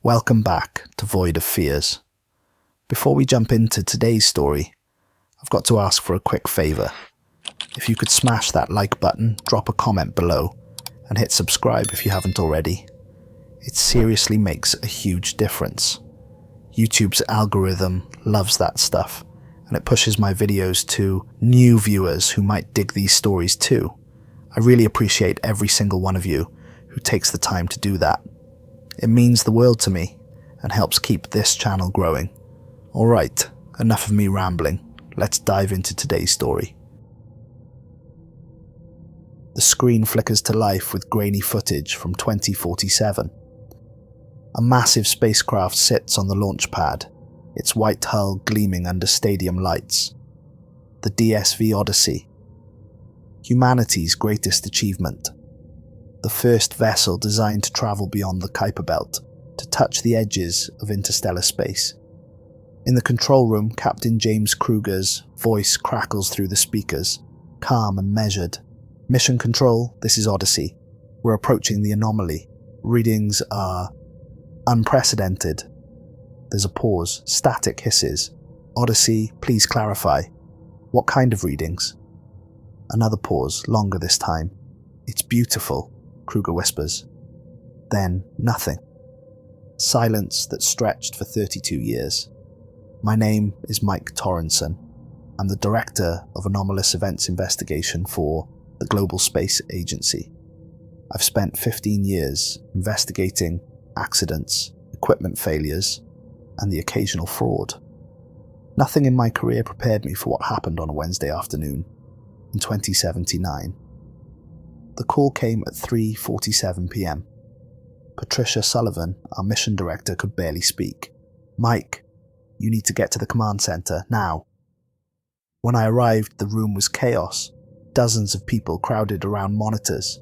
Welcome back to Void of Fears. Before we jump into today's story, I've got to ask for a quick favour. If you could smash that like button, drop a comment below, and hit subscribe if you haven't already. It seriously makes a huge difference. YouTube's algorithm loves that stuff, and it pushes my videos to new viewers who might dig these stories too. I really appreciate every single one of you who takes the time to do that. It means the world to me and helps keep this channel growing. Alright, enough of me rambling. Let's dive into today's story. The screen flickers to life with grainy footage from 2047. A massive spacecraft sits on the launch pad, its white hull gleaming under stadium lights. The DSV Odyssey. Humanity's greatest achievement. The first vessel designed to travel beyond the Kuiper Belt, to touch the edges of interstellar space. In the control room, Captain James Kruger's voice crackles through the speakers, calm and measured. Mission Control, this is Odyssey. We're approaching the anomaly. Readings are unprecedented. There's a pause, static hisses. Odyssey, please clarify. What kind of readings? Another pause, longer this time. It's beautiful, Kruger whispers. Then, nothing. Silence that stretched for 32 years. My name is Mike Torrenson. I'm the Director of Anomalous Events Investigation for the Global Space Agency. I've spent 15 years investigating accidents, equipment failures, and the occasional fraud. Nothing in my career prepared me for what happened on a Wednesday afternoon in 2079. The call came at 3:47 p.m. Patricia Sullivan, our mission director, could barely speak. "Mike, you need to get to the command center, now." When I arrived, the room was chaos. Dozens of people crowded around monitors,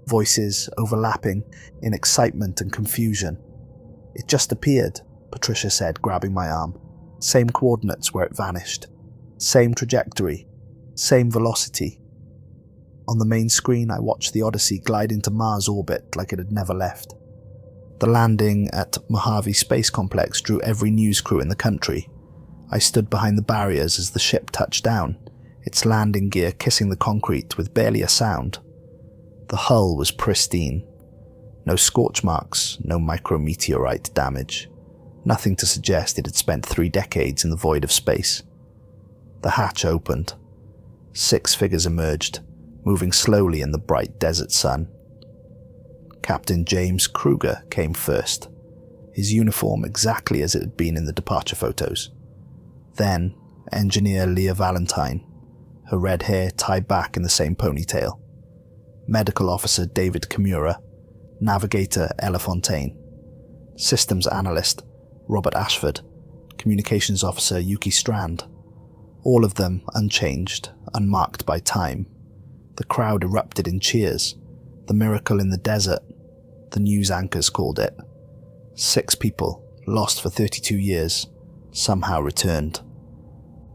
voices overlapping in excitement and confusion. "It just appeared," Patricia said, grabbing my arm. "Same coordinates where it vanished. Same trajectory. Same velocity." On the main screen, I watched the Odyssey glide into Mars orbit like it had never left. The landing at Mojave Space Complex drew every news crew in the country. I stood behind the barriers as the ship touched down, its landing gear kissing the concrete with barely a sound. The hull was pristine. No scorch marks, no micrometeorite damage. Nothing to suggest it had spent 3 decades in the void of space. The hatch opened. 6 figures emerged, moving slowly in the bright desert sun. Captain James Kruger came first, his uniform exactly as it had been in the departure photos. Then, Engineer Leah Valentine, her red hair tied back in the same ponytail. Medical Officer David Kimura, Navigator Ella Fontaine, Systems Analyst Robert Ashford, Communications Officer Yuki Strand. All of them unchanged, unmarked by time. The crowd erupted in cheers. The miracle in the desert, the news anchors called it. 6 people, lost for 32 years, somehow returned.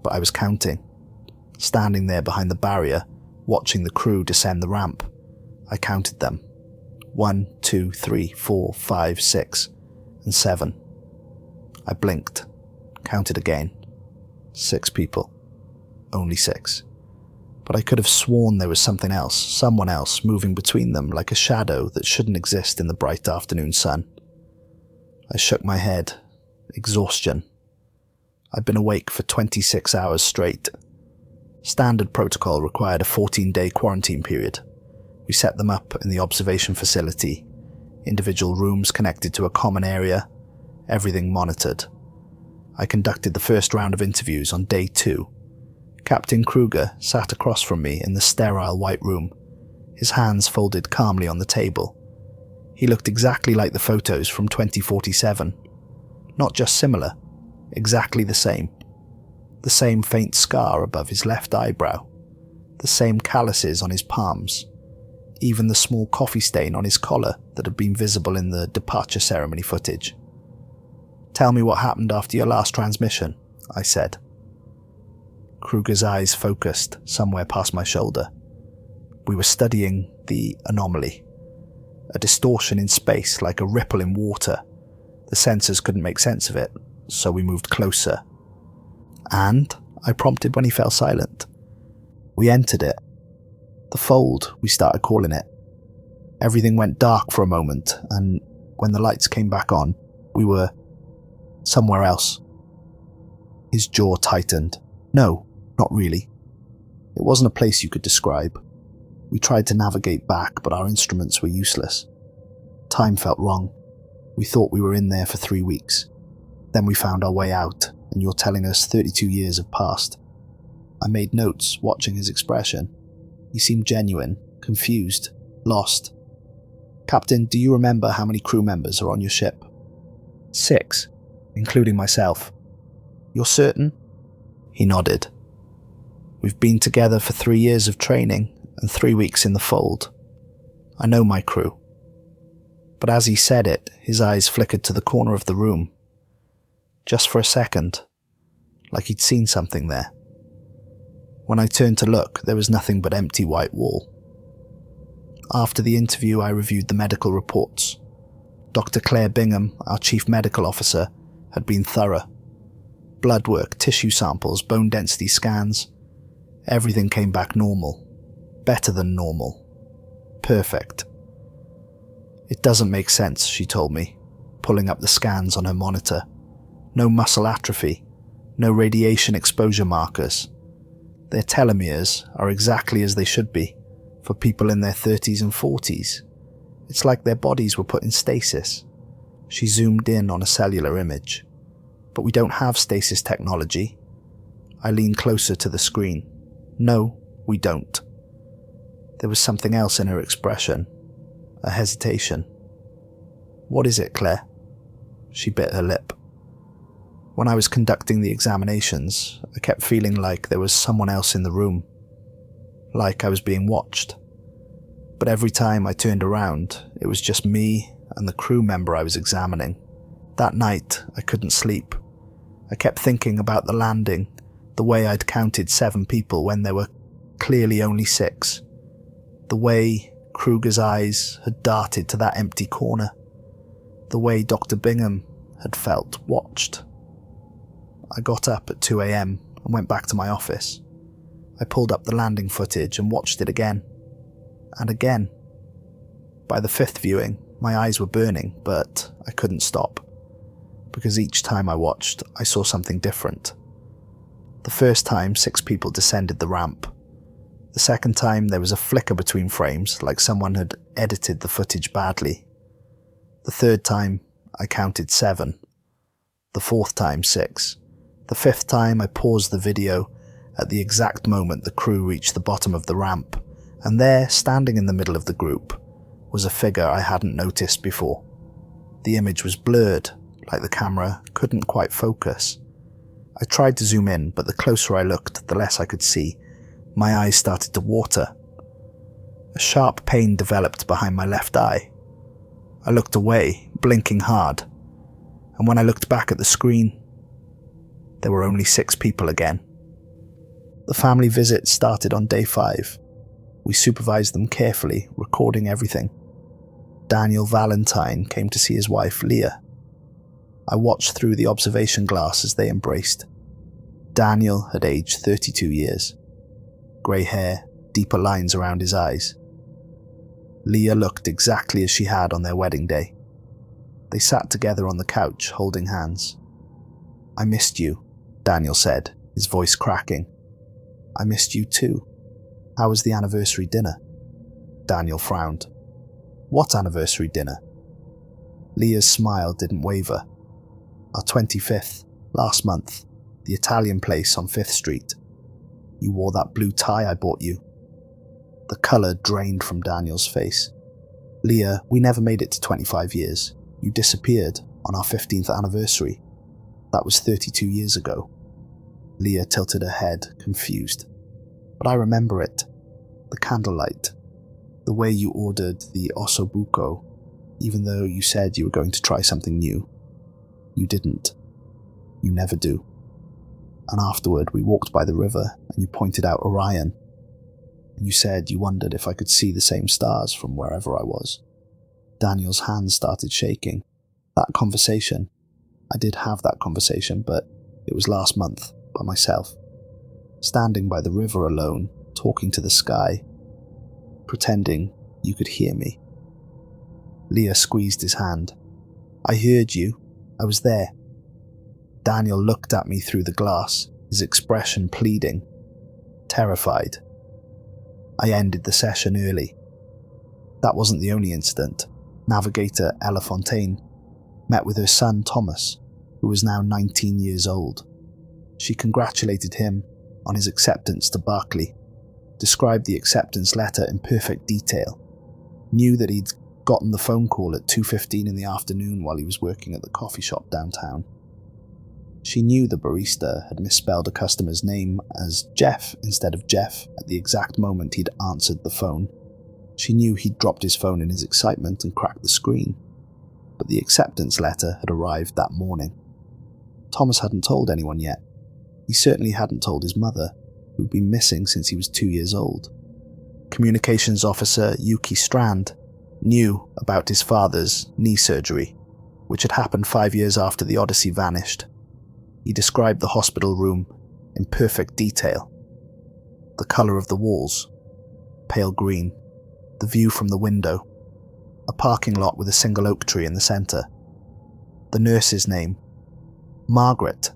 But I was counting. Standing there behind the barrier, watching the crew descend the ramp. I counted them. 1, 2, 3, 4, 5, 6, and 7. I blinked, counted again. 6 people. Only 6. But I could have sworn there was something else, someone else, moving between them like a shadow that shouldn't exist in the bright afternoon sun. I shook my head. Exhaustion. I'd been awake for 26 hours straight. Standard protocol required a 14-day quarantine period. We set them up in the observation facility, individual rooms connected to a common area, everything monitored. I conducted the first round of interviews on day 2. Captain Kruger sat across from me in the sterile white room, his hands folded calmly on the table. He looked exactly like the photos from 2047. Not just similar, exactly the same. The same faint scar above his left eyebrow, the same calluses on his palms, even the small coffee stain on his collar that had been visible in the departure ceremony footage. "Tell me what happened after your last transmission," I said. Kruger's eyes focused somewhere past my shoulder. We were studying the anomaly. A distortion in space like a ripple in water. The sensors couldn't make sense of it, so we moved closer. And, I prompted when he fell silent. We entered it. The fold, we started calling it. Everything went dark for a moment, and when the lights came back on, we were somewhere else. His jaw tightened. No, not really. It wasn't a place you could describe. We tried to navigate back, but our instruments were useless. Time felt wrong. We thought we were in there for 3 weeks. Then we found our way out, and you're telling us 32 years have passed. I made notes, watching his expression. He seemed genuine, confused, lost. Captain, do you remember how many crew members are on your ship? 6, including myself. You're certain? He nodded. We've been together for 3 years of training and 3 weeks in the fold. I know my crew. But as he said it, his eyes flickered to the corner of the room. Just for a second, like he'd seen something there. When I turned to look, there was nothing but empty white wall. After the interview, I reviewed the medical reports. Dr. Claire Bingham, our chief medical officer, had been thorough. Blood work, tissue samples, bone density scans. Everything came back normal. Better than normal. Perfect. It doesn't make sense, she told me, pulling up the scans on her monitor. No muscle atrophy. No radiation exposure markers. Their telomeres are exactly as they should be for people in their 30s and 40s. It's like their bodies were put in stasis. She zoomed in on a cellular image. But we don't have stasis technology. I leaned closer to the screen. No, we don't. There was something else in her expression. A hesitation. What is it, Claire? She bit her lip. When I was conducting the examinations, I kept feeling like there was someone else in the room. Like I was being watched. But every time I turned around, it was just me and the crew member I was examining. That night, I couldn't sleep. I kept thinking about the landing, the way I'd counted 7 people when there were clearly only 6. The way Kruger's eyes had darted to that empty corner. The way Dr. Bingham had felt watched. I got up at 2 a.m. and went back to my office. I pulled up the landing footage and watched it again. And again. By the 5th viewing, my eyes were burning, but I couldn't stop. Because each time I watched, I saw something different. The first time, 6 people descended the ramp. The second time, there was a flicker between frames, like someone had edited the footage badly. The third time, I counted 7. The fourth time, 6. The 5th time, I paused the video at the exact moment the crew reached the bottom of the ramp, and there, standing in the middle of the group, was a figure I hadn't noticed before. The image was blurred, like the camera couldn't quite focus. I tried to zoom in, but the closer I looked, the less I could see. My eyes started to water. A sharp pain developed behind my left eye. I looked away, blinking hard, and when I looked back at the screen, there were only 6 people again. The family visit started on day 5. We supervised them carefully, recording everything. Daniel Valentine came to see his wife, Leah. I watched through the observation glass as they embraced. Daniel had aged 32 years. Grey hair, deeper lines around his eyes. Leah looked exactly as she had on their wedding day. They sat together on the couch, holding hands. "I missed you," Daniel said, his voice cracking. "I missed you too. How was the anniversary dinner?" Daniel frowned. "What anniversary dinner?" Leah's smile didn't waver. "Our 25th, last month, the Italian place on 5th Street. You wore that blue tie I bought you." The colour drained from Daniel's face. "Leah, we never made it to 25 years. You disappeared on our 15th anniversary. That was 32 years ago." Leah tilted her head, confused. "But I remember it. The candlelight. The way you ordered the ossobuco, even though you said you were going to try something new. You didn't. You never do. And afterward we walked by the river and you pointed out Orion. And you said you wondered if I could see the same stars from wherever I was." Daniel's hands started shaking. That conversation, I did have that conversation, but it was last month, by myself. Standing by the river alone, talking to the sky, pretending you could hear me. Leah squeezed his hand. I heard you. I was there. Daniel looked at me through the glass, his expression pleading, terrified. I ended the session early. That wasn't the only incident. Navigator Ella Fontaine met with her son Thomas, who was now 19 years old. She congratulated him on his acceptance to Berkeley, described the acceptance letter in perfect detail, knew that he'd gotten the phone call at 2:15 in the afternoon while he was working at the coffee shop downtown. She knew the barista had misspelled a customer's name as Jeff instead of Jeff at the exact moment he'd answered the phone. She knew he'd dropped his phone in his excitement and cracked the screen, but the acceptance letter had arrived that morning. Thomas hadn't told anyone yet. He certainly hadn't told his mother, who'd been missing since he was 2 years old. Communications officer Yuki Strand knew about his father's knee surgery, which had happened 5 years after the Odyssey vanished. He described the hospital room in perfect detail. The colour of the walls, pale green, the view from the window, a parking lot with a single oak tree in the centre. The nurse's name, Margaret.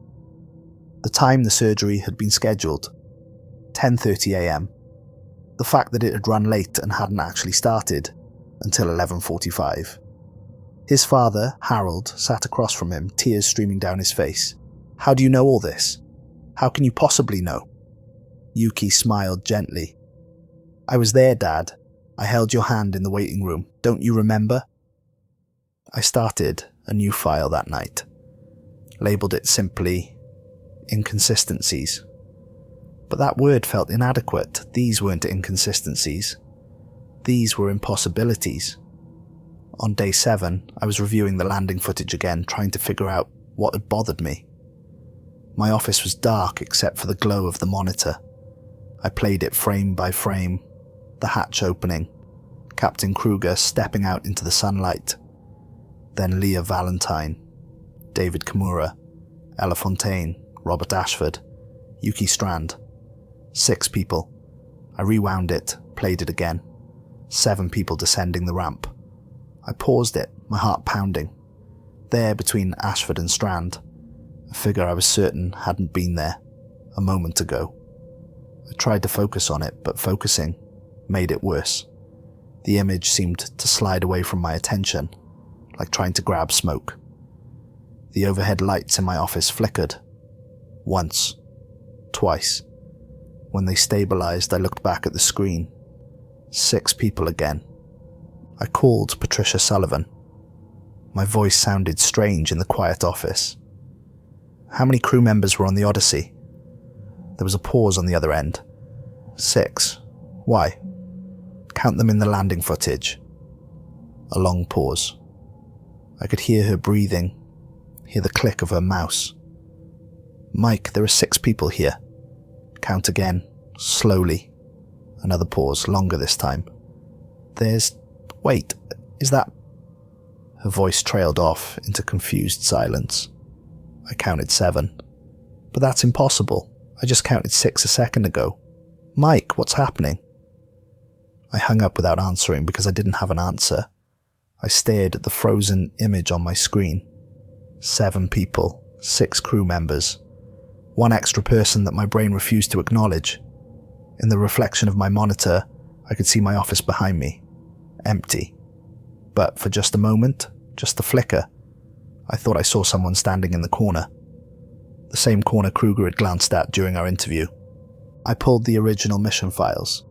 The time the surgery had been scheduled, 10:30 a.m. The fact that it had run late and hadn't actually started until 11:45. His father, Harold, sat across from him, tears streaming down his face. How do you know all this? How can you possibly know? Yuki smiled gently. I was there, Dad. I held your hand in the waiting room. Don't you remember? I started a new file that night. Labelled it simply, inconsistencies. But that word felt inadequate. These weren't inconsistencies. These were impossibilities. On day 7, I was reviewing the landing footage again, trying to figure out what had bothered me. My office was dark except for the glow of the monitor. I played it frame by frame, the hatch opening, Captain Kruger stepping out into the sunlight, then Leah Valentine, David Kimura, Ella Fontaine, Robert Ashford, Yuki Strand. 6 people. I rewound it, played it again. 7 people descending the ramp. I paused it, my heart pounding. There between Ashford and Strand, a figure I was certain hadn't been there a moment ago. I tried to focus on it, but focusing made it worse. The image seemed to slide away from my attention, like trying to grab smoke. The overhead lights in my office flickered. Once. Twice. When they stabilized, I looked back at the screen. 6 people again. I called Patricia Sullivan. My voice sounded strange in the quiet office. How many crew members were on the Odyssey? There was a pause on the other end. 6. Why? Count them in the landing footage. A long pause. I could hear her breathing, hear the click of her mouse. Mike, there are 6 people here. Count again, slowly. Another pause, longer this time. Wait, is that... Her voice trailed off into confused silence. I counted 7. But that's impossible. I just counted 6 a second ago. Mike, what's happening? I hung up without answering because I didn't have an answer. I stared at the frozen image on my screen. 7 people, 6 crew members. 1 extra person that my brain refused to acknowledge. In the reflection of my monitor, I could see my office behind me. Empty. But for just a moment, just a flicker, I thought I saw someone standing in the corner. The same corner Kruger had glanced at during our interview. I pulled the original mission files.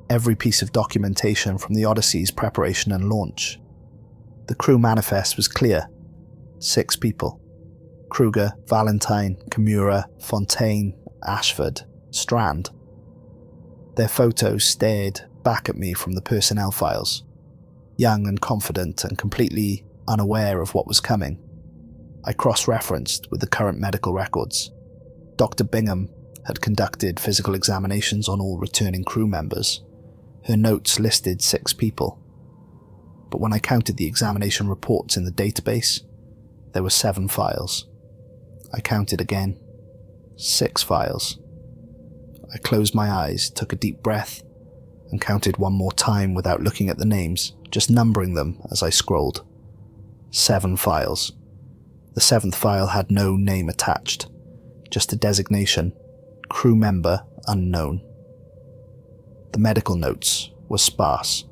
Every piece of documentation from the Odyssey's preparation and launch. The crew manifest was clear. 6 people. Kruger, Valentine, Kimura, Fontaine, Ashford, Strand. Their photos stared back at me from the personnel files. Young and confident and completely unaware of what was coming. I cross-referenced with the current medical records. Dr. Bingham had conducted physical examinations on all returning crew members. Her notes listed 6 people. But when I counted the examination reports in the database, There were 7 files. I counted again. 6 files. I closed my eyes, took a deep breath, and counted one more time without looking at the names, just numbering them as I scrolled. 7 files. The 7th file had no name attached, just a designation, crew member unknown. The medical notes were sparse.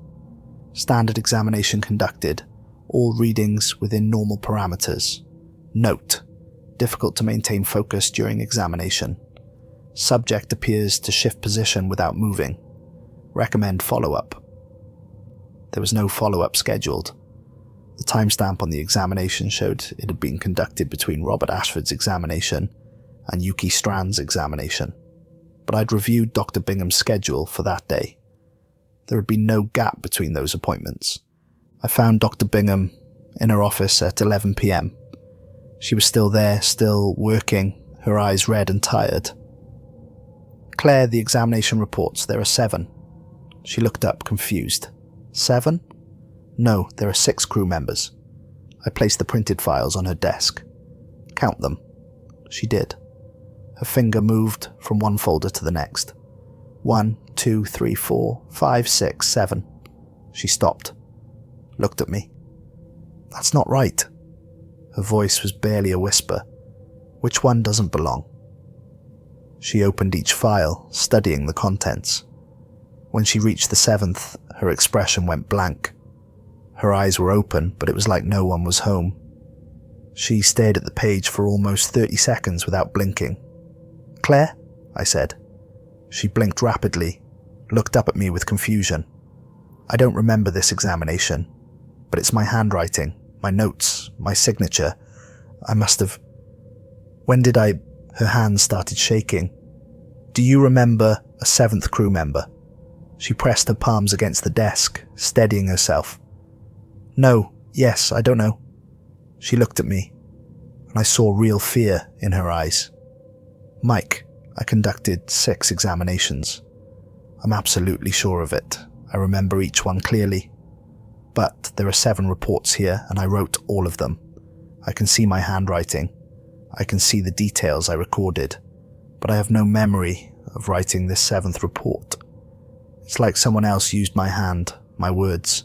Standard examination conducted, all readings within normal parameters. Note: difficult to maintain focus during examination. Subject appears to shift position without moving. Recommend follow-up. There was no follow-up scheduled. The timestamp on the examination showed it had been conducted between Robert Ashford's examination and Yuki Strand's examination, but I'd reviewed Dr. Bingham's schedule for that day. There had been no gap between those appointments. I found Dr. Bingham in her office at 11 p.m. She was still there, still working, her eyes red and tired. "Claire, the examination reports, there are 7. She looked up, confused. 7? No, there are 6 crew members. I placed the printed files on her desk. Count them. She did. Her finger moved from one folder to the next. 1, 2, 3, 4, 5, 6, 7. She stopped. Looked at me. That's not right. Her voice was barely a whisper. Which one doesn't belong? She opened each file, studying the contents. When she reached the 7th, her expression went blank. Her eyes were open, but it was like no one was home. She stared at the page for almost 30 seconds without blinking. "Claire?" I said. She blinked rapidly, looked up at me with confusion. "I don't remember this examination, but it's my handwriting, my notes, my signature. I must have... When did I..." Her hands started shaking. "Do you remember a 7th crew member?" She pressed her palms against the desk, steadying herself. "No, yes, I don't know." She looked at me, and I saw real fear in her eyes. "Mike, I conducted 6 examinations. I'm absolutely sure of it. I remember each one clearly. But there are 7 reports here, and I wrote all of them. I can see my handwriting. I can see the details I recorded, but I have no memory of writing this 7th report. It's like someone else used my hand, my words,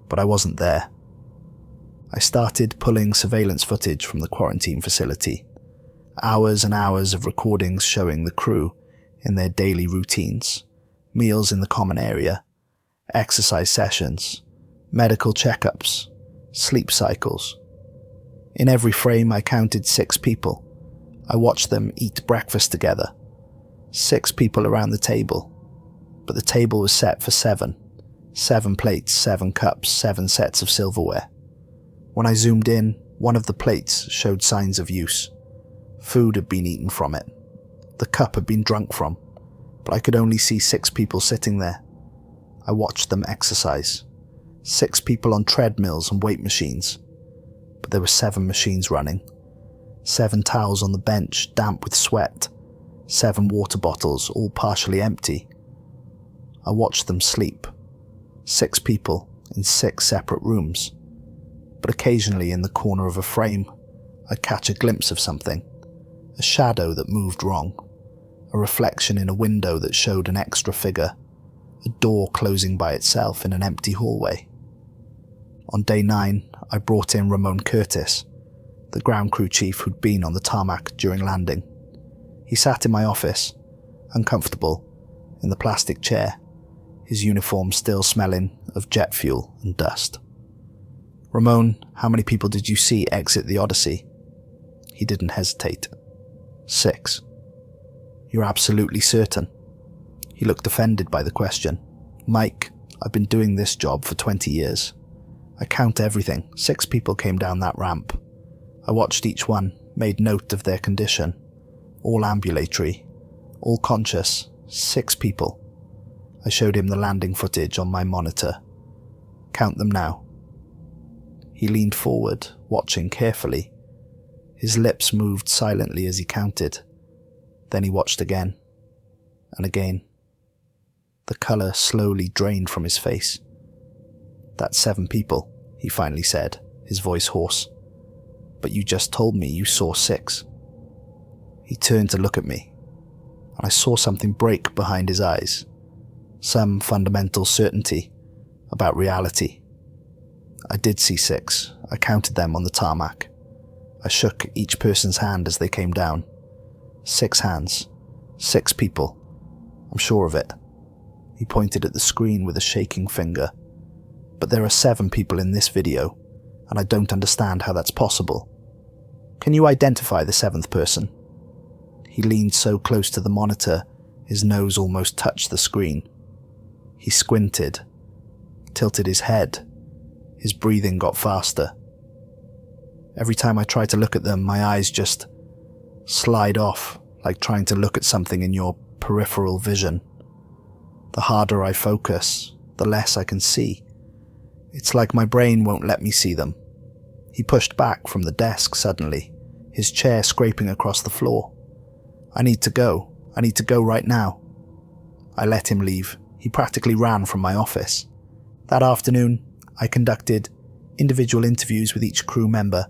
but I wasn't there." I started pulling surveillance footage from the quarantine facility. Hours and hours of recordings showing the crew in their daily routines, meals in the common area, exercise sessions, medical checkups, sleep cycles. In every frame I counted 6 people. I watched them eat breakfast together. 6 people around the table. But the table was set for 7. 7 plates, 7 cups, 7 sets of silverware. When I zoomed in, one of the plates showed signs of use. Food had been eaten from it. The cup had been drunk from, but I could only see 6 people sitting there. I watched them exercise. 6 people on treadmills and weight machines. But there were 7 machines running. 7 towels on the bench, damp with sweat. 7 water bottles, all partially empty. I watched them sleep. 6 people in 6 separate rooms. But occasionally in the corner of a frame, I'd catch a glimpse of something. A shadow that moved wrong. A reflection in a window that showed an extra figure. A door closing by itself in an empty hallway. On day 9, I brought in Ramon Curtis, the ground crew chief who'd been on the tarmac during landing. He sat in my office, uncomfortable, in the plastic chair, his uniform still smelling of jet fuel and dust. "Ramon, how many people did you see exit the Odyssey?" He didn't hesitate. 6. "You're absolutely certain?" He looked offended by the question. "Mike, I've been doing this job for 20 years. I count everything. 6 people came down that ramp. I watched each one, made note of their condition. All ambulatory, all conscious, 6 people. I showed him the landing footage on my monitor. Count them now." He leaned forward, watching carefully. His lips moved silently as he counted. Then he watched again, and again. The colour slowly drained from his face. "That's 7 people," he finally said, his voice hoarse. "But you just told me you saw 6. He turned to look at me, and I saw something break behind his eyes. Some fundamental certainty about reality. I did see 6. I counted them on the tarmac. I shook each person's hand as they came down. 6 hands. 6 people. I'm sure of it." He pointed at the screen with a shaking finger. "But there are 7 people in this video, and I don't understand how that's possible. Can you identify the 7th person?" He leaned so close to the monitor, his nose almost touched the screen. He squinted, tilted his head. His breathing got faster. Every time I tried to look at them, my eyes just slide off, like trying to look at something in your peripheral vision. The harder I focus, the less I can see. It's like my brain won't let me see them. He pushed back from the desk suddenly, his chair scraping across the floor. I need to go right now." I let him leave. He practically ran from my office. That afternoon, I conducted individual interviews with each crew member,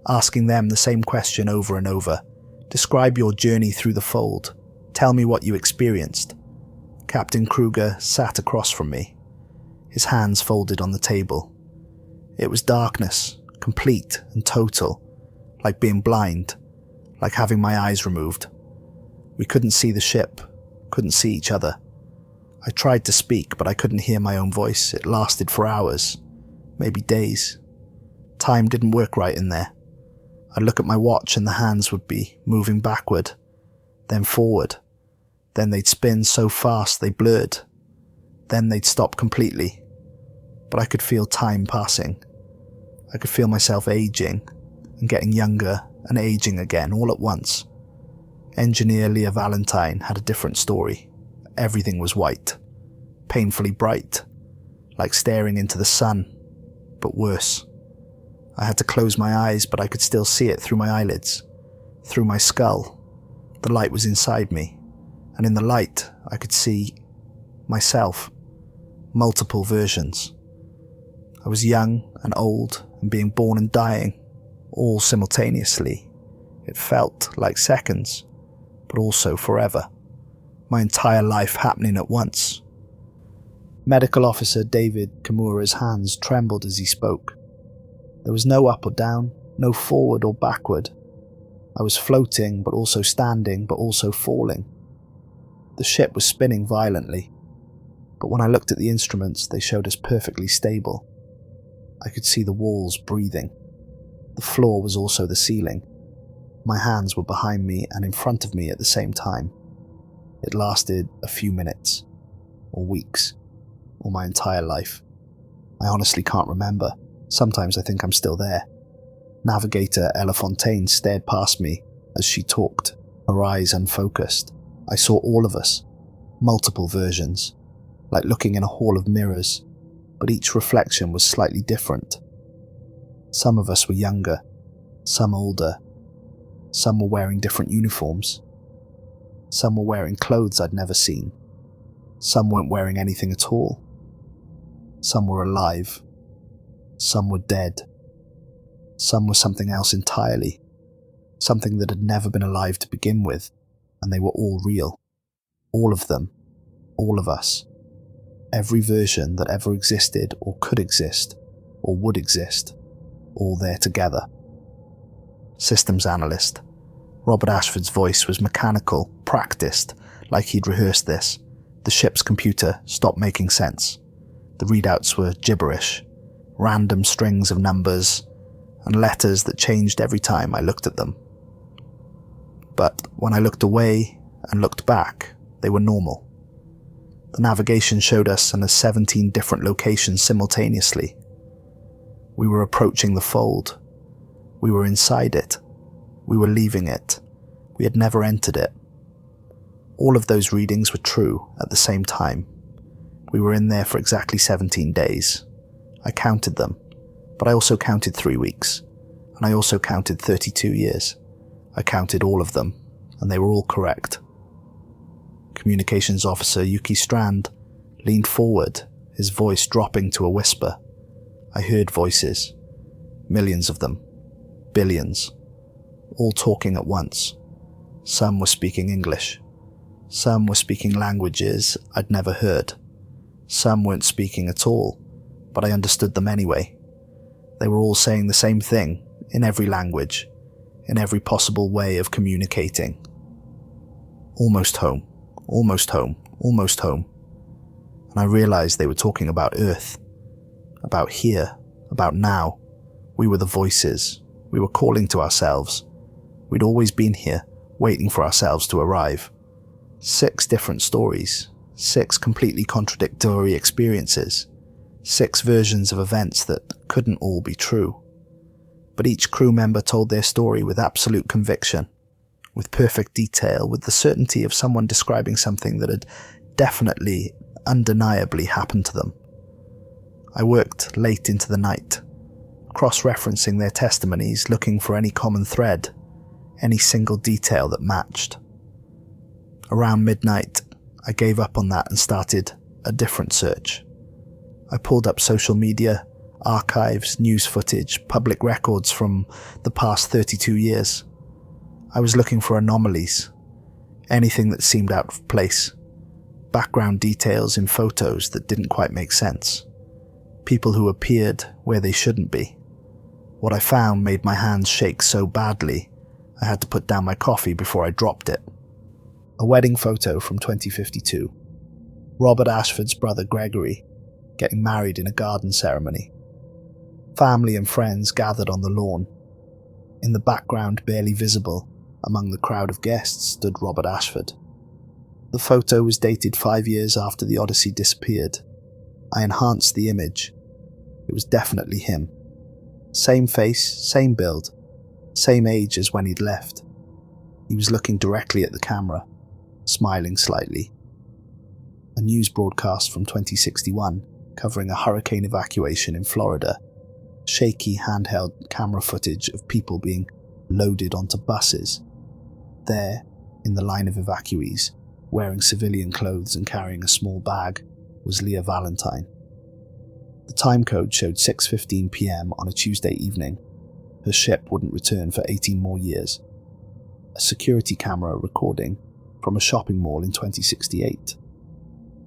asking them the same question over and over. "Describe your journey through the fold. Tell me what you experienced." Captain Kruger sat across from me, his hands folded on the table. It was darkness, complete and total, like being blind, like having my eyes removed. We couldn't see the ship, couldn't see each other. I tried to speak, but I couldn't hear my own voice. It lasted for hours, maybe days. Time didn't work right in there. I'd look at my watch and the hands would be moving backward, then forward. Then they'd spin so fast they blurred. Then they'd stop completely. But I could feel time passing. I could feel myself aging and getting younger and aging again all at once. Engineer Leah Valentine had a different story. Everything was white, painfully bright, like staring into the sun, but worse. I had to close my eyes, but I could still see it through my eyelids, through my skull. The light was inside me, and in the light I could see myself, multiple versions. I was young and old and being born and dying, all simultaneously. It felt like seconds, but also forever. My entire life happening at once. Medical Officer David Kimura's hands trembled as he spoke. There was no up or down, no forward or backward. I was floating, but also standing, but also falling. The ship was spinning violently, but when I looked at the instruments, they showed us perfectly stable. I could see the walls breathing. The floor was also the ceiling. My hands were behind me and in front of me at the same time. It lasted a few minutes, or weeks, or my entire life. I honestly can't remember. Sometimes I think I'm still there. Navigator Ella Fontaine stared past me as she talked, her eyes unfocused. I saw all of us, multiple versions, like looking in a hall of mirrors, but each reflection was slightly different. Some of us were younger, some older. Some were wearing different uniforms. Some were wearing clothes I'd never seen. Some weren't wearing anything at all. Some were alive. Some were dead. Some were something else entirely. Something that had never been alive to begin with, and they were all real. All of them. All of us. Every version that ever existed or could exist or would exist. All there together. Systems analyst. Robert Ashford's voice was mechanical, practiced, like he'd rehearsed this. The ship's computer stopped making sense. The readouts were gibberish, random strings of numbers and letters that changed every time I looked at them. But when I looked away and looked back, they were normal. The navigation showed us in 17 different locations simultaneously. We were approaching the fold. We were inside it. We were leaving it. We had never entered it. All of those readings were true at the same time. We were in there for exactly 17 days. I counted them, but I also counted 3 weeks, and I also counted 32 years. I counted all of them, and they were all correct. Communications Officer Yuki Strand leaned forward, his voice dropping to a whisper. I heard voices, millions of them. Billions. All talking at once. Some were speaking English. Some were speaking languages I'd never heard. Some weren't speaking at all, but I understood them anyway. They were all saying the same thing, in every language, in every possible way of communicating. Almost home, almost home, almost home. And I realized they were talking about Earth, about here, about now. We were the voices. We were calling to ourselves. We'd always been here, waiting for ourselves to arrive. 6 different stories, 6 completely contradictory experiences, 6 versions of events that couldn't all be true. But each crew member told their story with absolute conviction, with perfect detail, with the certainty of someone describing something that had definitely, undeniably happened to them. I worked late into the night, cross-referencing their testimonies, looking for any common thread, any single detail that matched. Around midnight, I gave up on that and started a different search. I pulled up social media, archives, news footage, public records from the past 32 years. I was looking for anomalies, anything that seemed out of place, background details in photos that didn't quite make sense, people who appeared where they shouldn't be. What I found made my hands shake so badly, I had to put down my coffee before I dropped it. A wedding photo from 2052. Robert Ashford's brother Gregory getting married in a garden ceremony. Family and friends gathered on the lawn. In the background, barely visible, among the crowd of guests stood Robert Ashford. The photo was dated 5 years after the Odyssey disappeared. I enhanced the image. It was definitely him. Same face, same build, same age as when he'd left. He was looking directly at the camera, smiling slightly. A news broadcast from 2061 covering a hurricane evacuation in Florida. Shaky handheld camera footage of people being loaded onto buses. There, in the line of evacuees, wearing civilian clothes and carrying a small bag, was Leah Valentine. The time code showed 6:15 p.m. on a Tuesday evening. Her ship wouldn't return for 18 more years. A security camera recording from a shopping mall in 2068.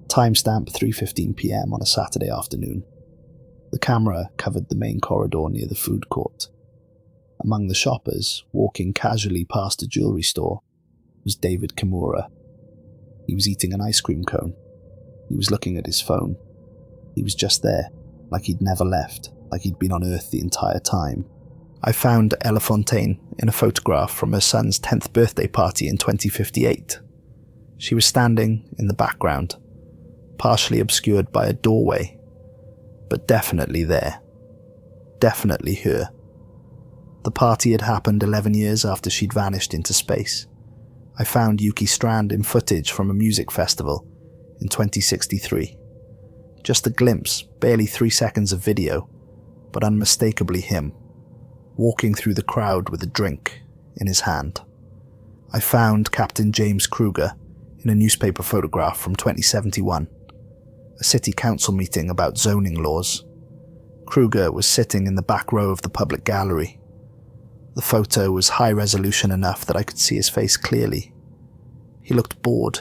Timestamp 3:15 p.m. on a Saturday afternoon. The camera covered the main corridor near the food court. Among the shoppers, walking casually past a jewelry store, was David Kimura. He was eating an ice cream cone. He was looking at his phone. He was just there, like he'd never left, like he'd been on Earth the entire time. I found Ella Fontaine in a photograph from her son's 10th birthday party in 2058. She was standing in the background, partially obscured by a doorway, but definitely there. Definitely her. The party had happened 11 years after she'd vanished into space. I found Yuki Strand in footage from a music festival in 2063. Just a glimpse, barely 3 seconds of video, but unmistakably him, walking through the crowd with a drink in his hand. I found Captain James Kruger in a newspaper photograph from 2071, a city council meeting about zoning laws. Kruger was sitting in the back row of the public gallery. The photo was high resolution enough that I could see his face clearly. He looked bored.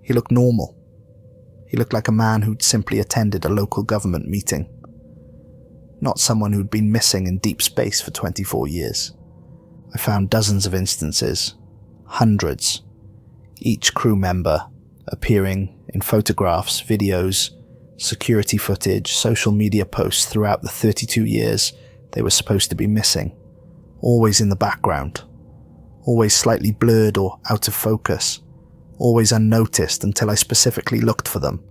He looked normal. He looked like a man who'd simply attended a local government meeting. Not someone who'd been missing in deep space for 24 years. I found dozens of instances, hundreds, each crew member appearing in photographs, videos, security footage, social media posts throughout the 32 years they were supposed to be missing. Always in the background, always slightly blurred or out of focus, always unnoticed until I specifically looked for them.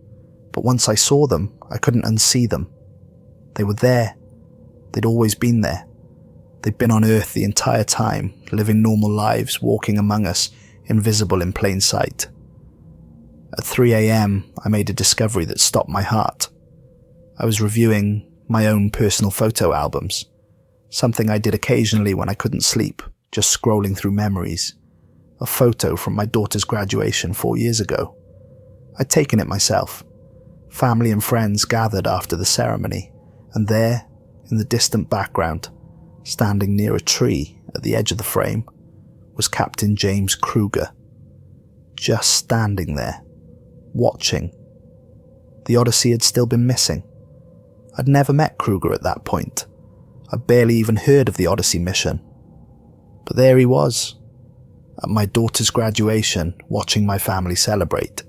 But once I saw them, I couldn't unsee them. They were there. They'd always been there. They'd been on Earth the entire time, living normal lives, walking among us, invisible in plain sight. At 3 a.m, I made a discovery that stopped my heart. I was reviewing my own personal photo albums, something I did occasionally when I couldn't sleep, just scrolling through memories. A photo from my daughter's graduation 4 years ago. I'd taken it myself. Family and friends gathered after the ceremony, and there, in the distant background, Standing near a tree at the edge of the frame was Captain James Kruger, just standing there, watching. The Odyssey had still been missing. I'd never met Kruger at that point. I'd barely even heard of the Odyssey mission. But there he was, at my daughter's graduation, watching my family celebrate.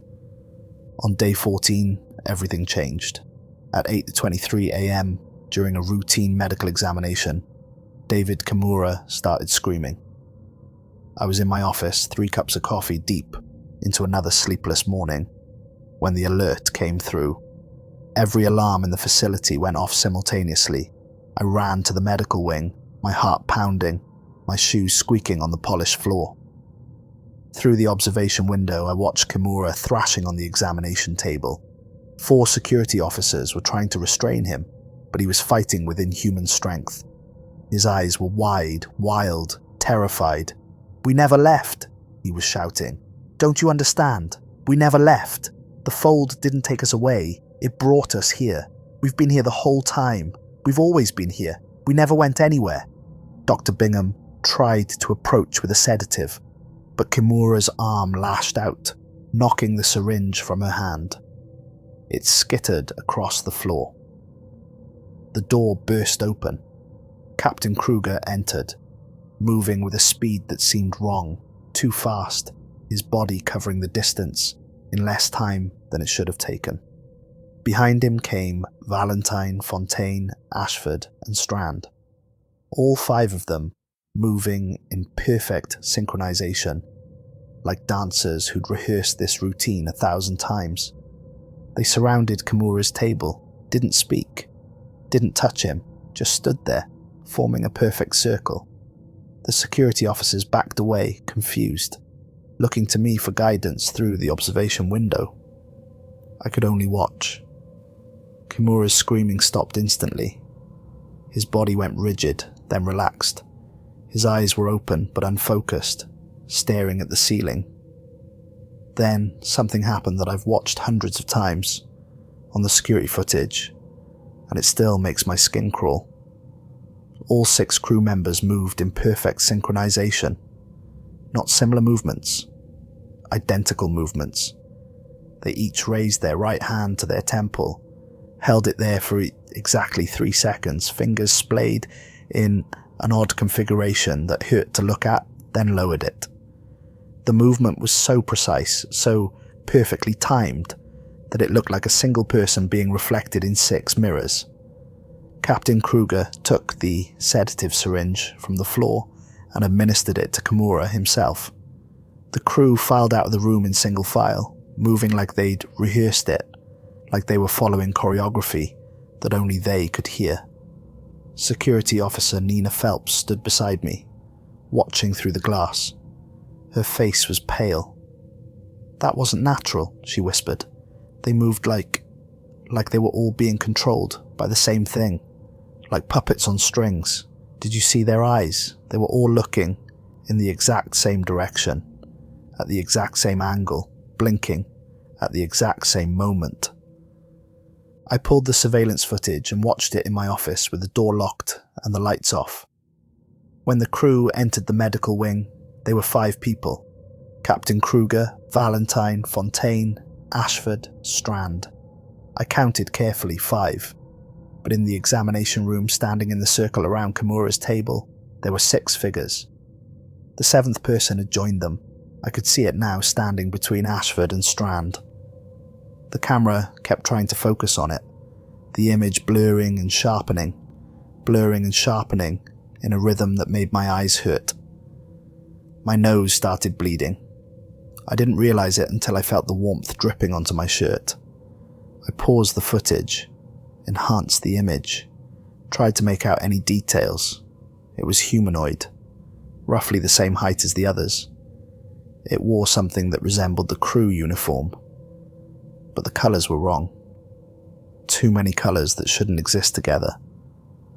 On day 14, everything changed. At 8:23 a.m., during a routine medical examination, David Kimura started screaming. I was in my office, 3 cups of coffee deep into another sleepless morning, when the alert came through. Every alarm in the facility went off simultaneously. I ran to the medical wing, my heart pounding, my shoes squeaking on the polished floor. Through the observation window, I watched Kimura thrashing on the examination table. 4 security officers were trying to restrain him, but he was fighting with inhuman strength. His eyes were wide, wild, terrified. "We never left," he was shouting. "Don't you understand? We never left. The fold didn't take us away. It brought us here. We've been here the whole time. We've always been here. We never went anywhere." Dr. Bingham tried to approach with a sedative, but Kimura's arm lashed out, knocking the syringe from her hand. It skittered across the floor. The door burst open. Captain Kruger entered, moving with a speed that seemed wrong, too fast, his body covering the distance in less time than it should have taken. Behind him came Valentine, Fontaine, Ashford, and Strand, all 5 of them moving in perfect synchronization, like dancers who'd rehearsed this routine 1,000 times. They surrounded Kimura's table, didn't speak, didn't touch him, just stood there, forming a perfect circle. The security officers backed away, confused, looking to me for guidance through the observation window. I could only watch. Kimura's screaming stopped instantly. His body went rigid, then relaxed. His eyes were open but unfocused, staring at the ceiling. Then something happened that I've watched hundreds of times on the security footage, and it still makes my skin crawl. All 6 crew members moved in perfect synchronization. Not similar movements, identical movements. They each raised their right hand to their temple, held it there for exactly 3 seconds, fingers splayed in an odd configuration that hurt to look at, then lowered it. The movement was so precise, so perfectly timed, that it looked like a single person being reflected in 6 mirrors. Captain Kruger took the sedative syringe from the floor and administered it to Kimura himself. The crew filed out of the room in single file, moving like they'd rehearsed it, like they were following choreography that only they could hear. Security officer Nina Phelps stood beside me, watching through the glass. Her face was pale. "That wasn't natural," she whispered. "They moved like they were all being controlled by the same thing, like puppets on strings. Did you see their eyes? They were all looking in the exact same direction, at the exact same angle, blinking at the exact same moment." I pulled the surveillance footage and watched it in my office with the door locked and the lights off. When the crew entered the medical wing, they were 5 people: Captain Kruger, Valentine, Fontaine, Ashford, Strand. I counted carefully 5, but in the examination room standing in the circle around Kimura's table, there were 6 figures. The 7th person had joined them. I could see it now, standing between Ashford and Strand. The camera kept trying to focus on it, the image blurring and sharpening in a rhythm that made my eyes hurt. My nose started bleeding. I didn't realize it until I felt the warmth dripping onto my shirt. I paused the footage, enhanced the image, tried to make out any details. It was humanoid, roughly the same height as the others. It wore something that resembled the crew uniform, but the colours were wrong. Too many colours that shouldn't exist together.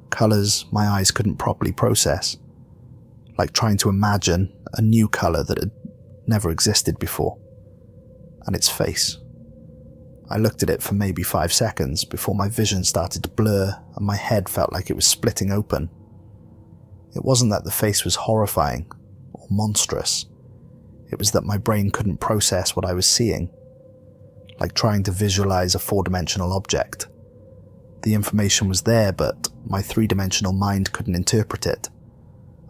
Colours my eyes couldn't properly process, like trying to imagine a new colour that had never existed before. And its face. I looked at it for maybe 5 seconds before my vision started to blur and my head felt like it was splitting open. It wasn't that the face was horrifying or monstrous. It was that my brain couldn't process what I was seeing, like trying to visualize a four-dimensional object. The information was there, but my three-dimensional mind couldn't interpret it.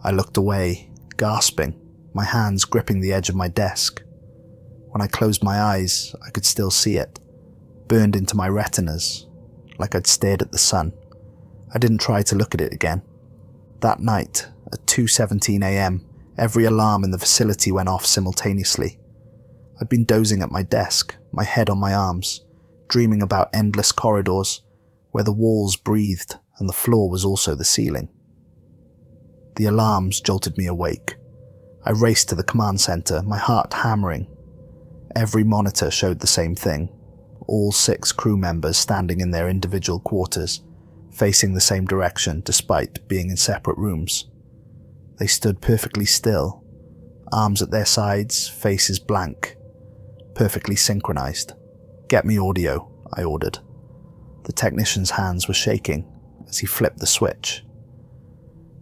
I looked away, gasping, my hands gripping the edge of my desk. When I closed my eyes, I could still see it, burned into my retinas, like I'd stared at the sun. I didn't try to look at it again. That night, at 2:17 a.m., every alarm in the facility went off simultaneously. I'd been dozing at my desk, my head on my arms, dreaming about endless corridors, where the walls breathed and the floor was also the ceiling. The alarms jolted me awake. I raced to the command center, my heart hammering. Every monitor showed the same thing. All 6 crew members standing in their individual quarters, facing the same direction despite being in separate rooms. They stood perfectly still, arms at their sides, faces blank, perfectly synchronized. "Get me audio," I ordered. The technician's hands were shaking as he flipped the switch.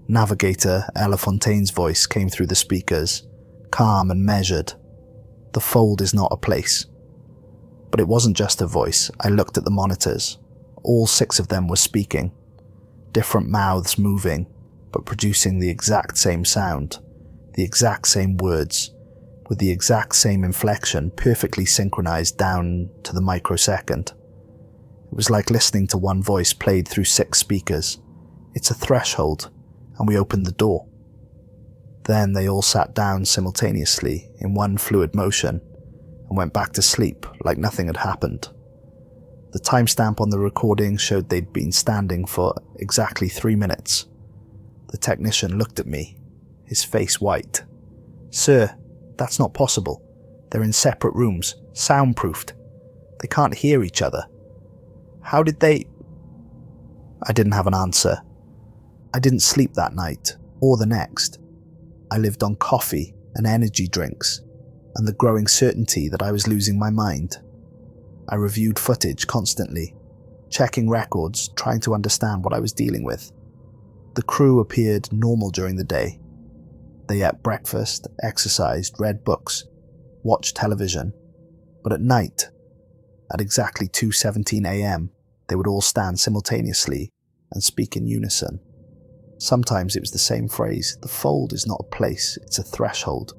Navigator Ella Fontaine's voice came through the speakers, calm and measured. "The fold is not a place." But it wasn't just her voice. I looked at the monitors. All 6 of them were speaking, different mouths moving, but producing the exact same sound, the exact same words, with the exact same inflection perfectly synchronized down to the microsecond. It was like listening to one voice played through 6 speakers. It's a threshold, and we opened the door. Then they all sat down simultaneously in one fluid motion and went back to sleep like nothing had happened. The timestamp on the recording showed they'd been standing for exactly 3 minutes. The technician looked at me, his face white. "Sir, that's not possible. They're in separate rooms, soundproofed. They can't hear each other. How did they—" I didn't have an answer. I didn't sleep that night, or the next. I lived on coffee and energy drinks, and the growing certainty that I was losing my mind. I reviewed footage constantly, checking records, trying to understand what I was dealing with. The crew appeared normal during the day. They ate breakfast, exercised, read books, watched television. But at night, at exactly 2:17 a.m., they would all stand simultaneously and speak in unison. Sometimes it was the same phrase, "The fold is not a place, it's a threshold,"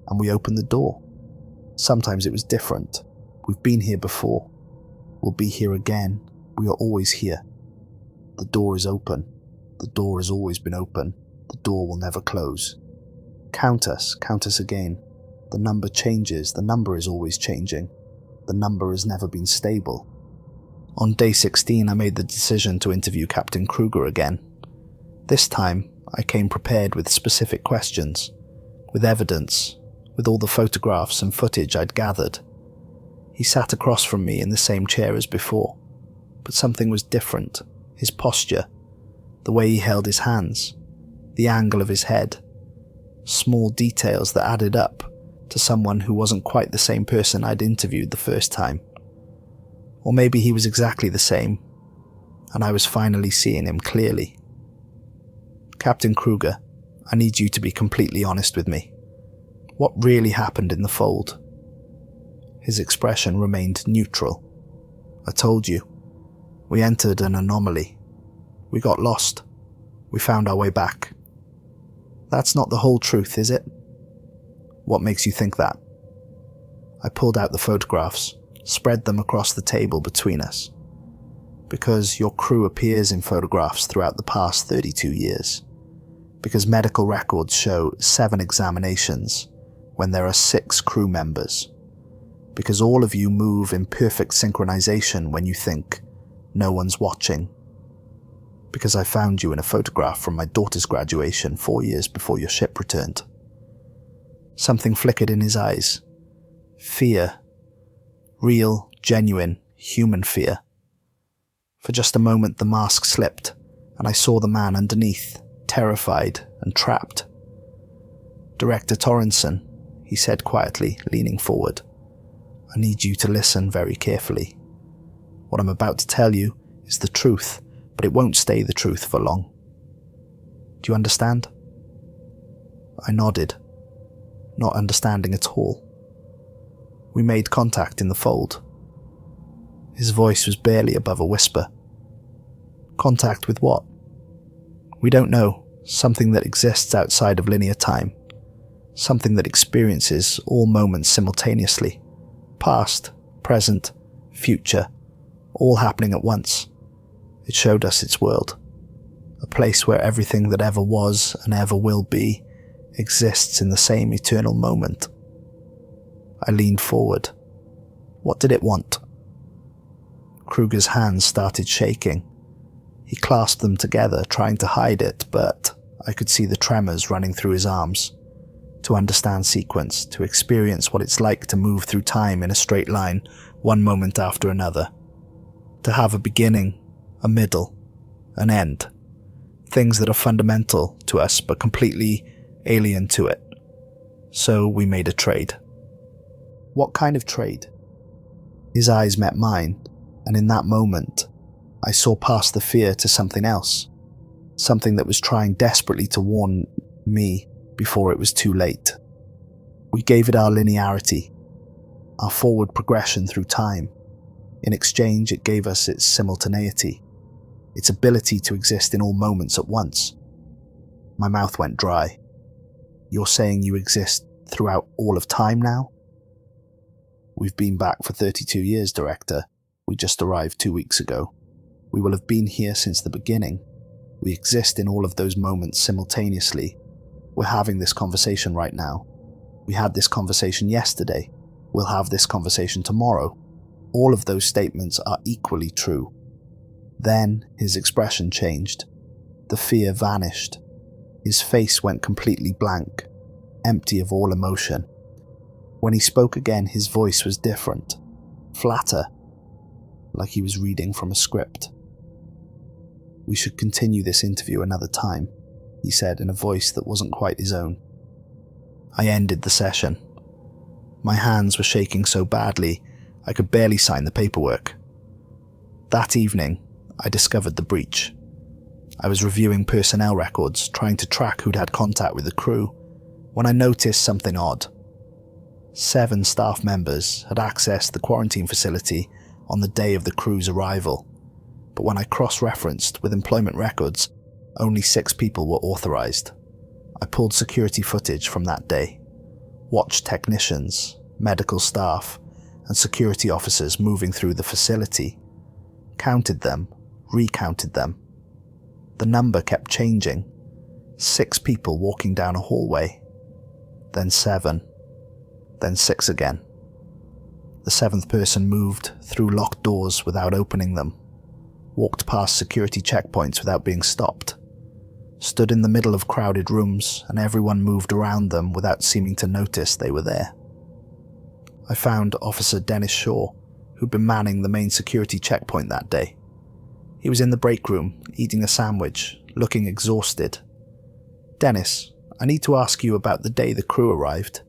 and we opened the door. Sometimes it was different. "We've been here before. We'll be here again. We are always here. The door is open. The door has always been open. The door will never close. Count us again. The number changes. The number is always changing. The number has never been stable." On day 16, I made the decision to interview Captain Kruger again. This time, I came prepared with specific questions, with evidence, with all the photographs and footage I'd gathered. He sat across from me in the same chair as before, but something was different. His posture, the way he held his hands, the angle of his head, small details that added up to someone who wasn't quite the same person I'd interviewed the first time. Or maybe he was exactly the same, and I was finally seeing him clearly. "Captain Kruger, I need you to be completely honest with me. What really happened in the fold?" His expression remained neutral. "I told you. We entered an anomaly. We got lost. We found our way back." "That's not the whole truth, is it?" "What makes you think that?" I pulled out the photographs, spread them across the table between us. "Because your crew appears in photographs throughout the past 32 years. Because medical records show 7 examinations when there are 6 crew members. Because all of you move in perfect synchronization when you think no one's watching. Because I found you in a photograph from my daughter's graduation 4 years before your ship returned." Something flickered in his eyes. Fear. Real, genuine, human fear. For just a moment the mask slipped, and I saw the man underneath, terrified and trapped. "Director Torrenson," he said quietly, leaning forward. "I need you to listen very carefully. What I'm about to tell you is the truth, but it won't stay the truth for long. Do you understand?" I nodded, not understanding at all. We made contact in the fold. His voice was barely above a whisper. Contact with what? We don't know. Something that exists outside of linear time. Something that experiences all moments simultaneously. Past, present, future, all happening at once. It showed us its world. A place where everything that ever was and ever will be exists in the same eternal moment. I leaned forward. What did it want? Kruger's hands started shaking. He clasped them together, trying to hide it, but I could see the tremors running through his arms. To understand sequence, to experience what it's like to move through time in a straight line, one moment after another. To have a beginning, a middle, an end. Things that are fundamental to us but completely alien to it. So we made a trade. What kind of trade? His eyes met mine, and in that moment, I saw past the fear to something else. Something that was trying desperately to warn me before it was too late. We gave it our linearity, our forward progression through time. In exchange, it gave us its simultaneity, its ability to exist in all moments at once. My mouth went dry. You're saying you exist throughout all of time now? We've been back for 32 years, Director. We just arrived 2 weeks ago. We will have been here since the beginning. We exist in all of those moments simultaneously. We're having this conversation right now. We had this conversation yesterday. We'll have this conversation tomorrow. All of those statements are equally true. Then his expression changed. The fear vanished. His face went completely blank, empty of all emotion. When he spoke again, his voice was different, flatter, like he was reading from a script. We should continue this interview another time, he said in a voice that wasn't quite his own. I ended the session. My hands were shaking so badly, I could barely sign the paperwork. That evening, I discovered the breach. I was reviewing personnel records, trying to track who'd had contact with the crew, when I noticed something odd. 7 staff members had accessed the quarantine facility on the day of the crew's arrival, but when I cross-referenced with employment records, only 6 people were authorized. I pulled security footage from that day, watched technicians, medical staff, and security officers moving through the facility, counted them, recounted them. The number kept changing. 6 people walking down a hallway, then 7, then 6 again. The 7th person moved through locked doors without opening them, walked past security checkpoints without being stopped, stood in the middle of crowded rooms, and everyone moved around them without seeming to notice they were there. I found Officer Dennis Shaw, who'd been manning the main security checkpoint that day. He was in the break room, eating a sandwich, looking exhausted. Dennis, I need to ask you about the day the crew arrived.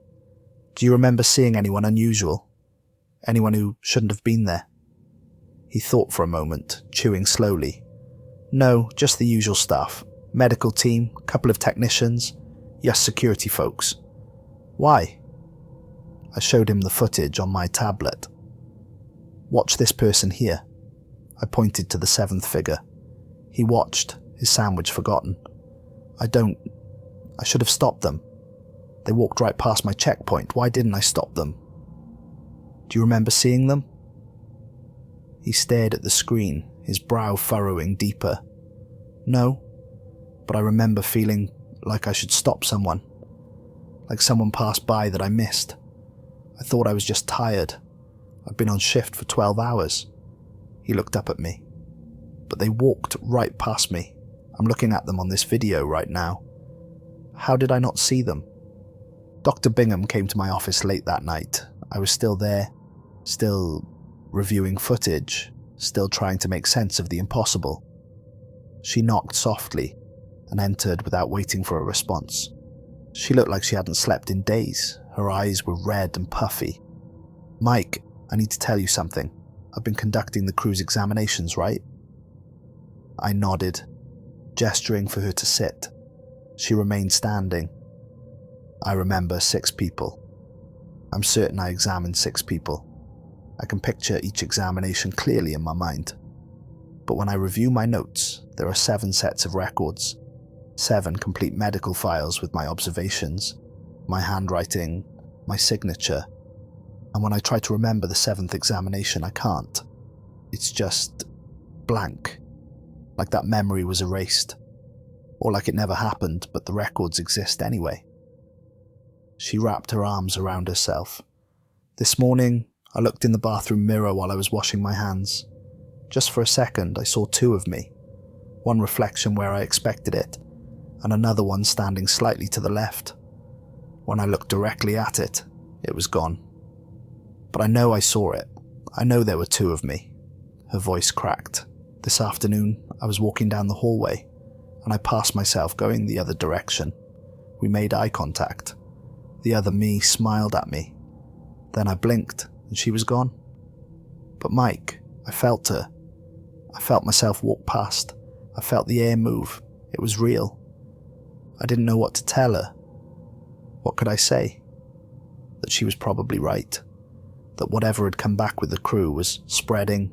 Do you remember seeing anyone unusual? Anyone who shouldn't have been there? He thought for a moment, chewing slowly. No, just the usual stuff. Medical team, couple of technicians, yes, security folks. Why? I showed him the footage on my tablet. Watch this person here. I pointed to the 7th figure. He watched, his sandwich forgotten. I should have stopped them. They walked right past my checkpoint. Why didn't I stop them? Do you remember seeing them? He stared at the screen, his brow furrowing deeper. No, but I remember feeling like I should stop someone. Like someone passed by that I missed. I thought I was just tired. I'd been on shift for 12 hours. He looked up at me. But they walked right past me. I'm looking at them on this video right now. How did I not see them? Dr. Bingham came to my office late that night. I was still there, still reviewing footage, still trying to make sense of the impossible. She knocked softly and entered without waiting for a response. She looked like she hadn't slept in days. Her eyes were red and puffy. Mike, I need to tell you something. I've been conducting the crew's examinations, right? I nodded, gesturing for her to sit. She remained standing. I remember 6 people. I'm certain I examined 6 people. I can picture each examination clearly in my mind. But when I review my notes, there are 7 sets of records, 7 complete medical files with my observations, my handwriting, my signature, and when I try to remember the 7th examination, I can't. It's just blank, like that memory was erased, or like it never happened, but the records exist anyway. She wrapped her arms around herself. This morning, I looked in the bathroom mirror while I was washing my hands. Just for a second, I saw 2 of me, one reflection where I expected it, and another one standing slightly to the left. When I looked directly at it, it was gone. But I know I saw it. I know there were 2 of me. Her voice cracked. This afternoon, I was walking down the hallway, and I passed myself going the other direction. We made eye contact. The other me smiled at me. Then I blinked, and she was gone. But Mike, I felt her. I felt myself walk past. I felt the air move. It was real. I didn't know what to tell her. What could I say? That she was probably right. That whatever had come back with the crew was spreading,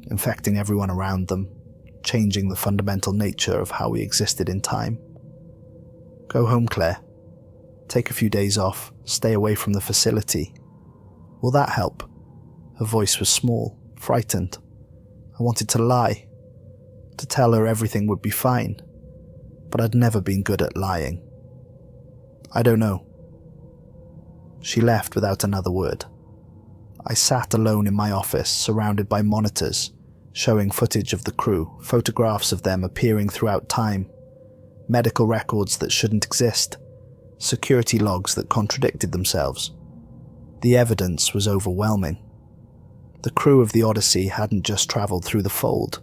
infecting everyone around them, changing the fundamental nature of how we existed in time. Go home, Claire. Take a few days off, stay away from the facility. Will that help? Her voice was small, frightened. I wanted to lie, to tell her everything would be fine, but I'd never been good at lying. I don't know. She left without another word. I sat alone in my office, surrounded by monitors, showing footage of the crew, photographs of them appearing throughout time, medical records that shouldn't exist, security logs that contradicted themselves. The evidence was overwhelming. The crew of the Odyssey hadn't just travelled through the fold.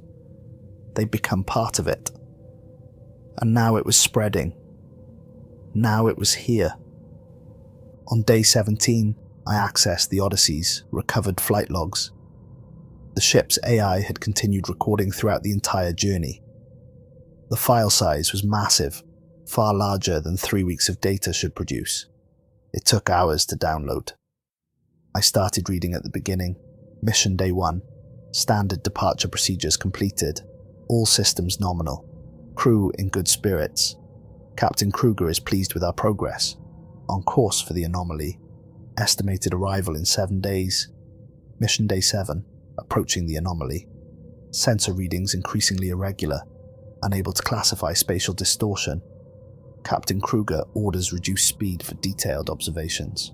They'd become part of it. And now it was spreading. Now it was here. On day 17, I accessed the Odyssey's recovered flight logs. The ship's AI had continued recording throughout the entire journey. The file size was massive, far larger than 3 weeks of data should produce. It took hours to download. I started reading at the beginning. Mission Day 1. Standard departure procedures completed. All systems nominal. Crew in good spirits. Captain Kruger is pleased with our progress. On course for the anomaly. Estimated arrival in 7 days. Mission Day 7. Approaching the anomaly. Sensor readings increasingly irregular. Unable to classify spatial distortion. Captain Kruger orders reduced speed for detailed observations.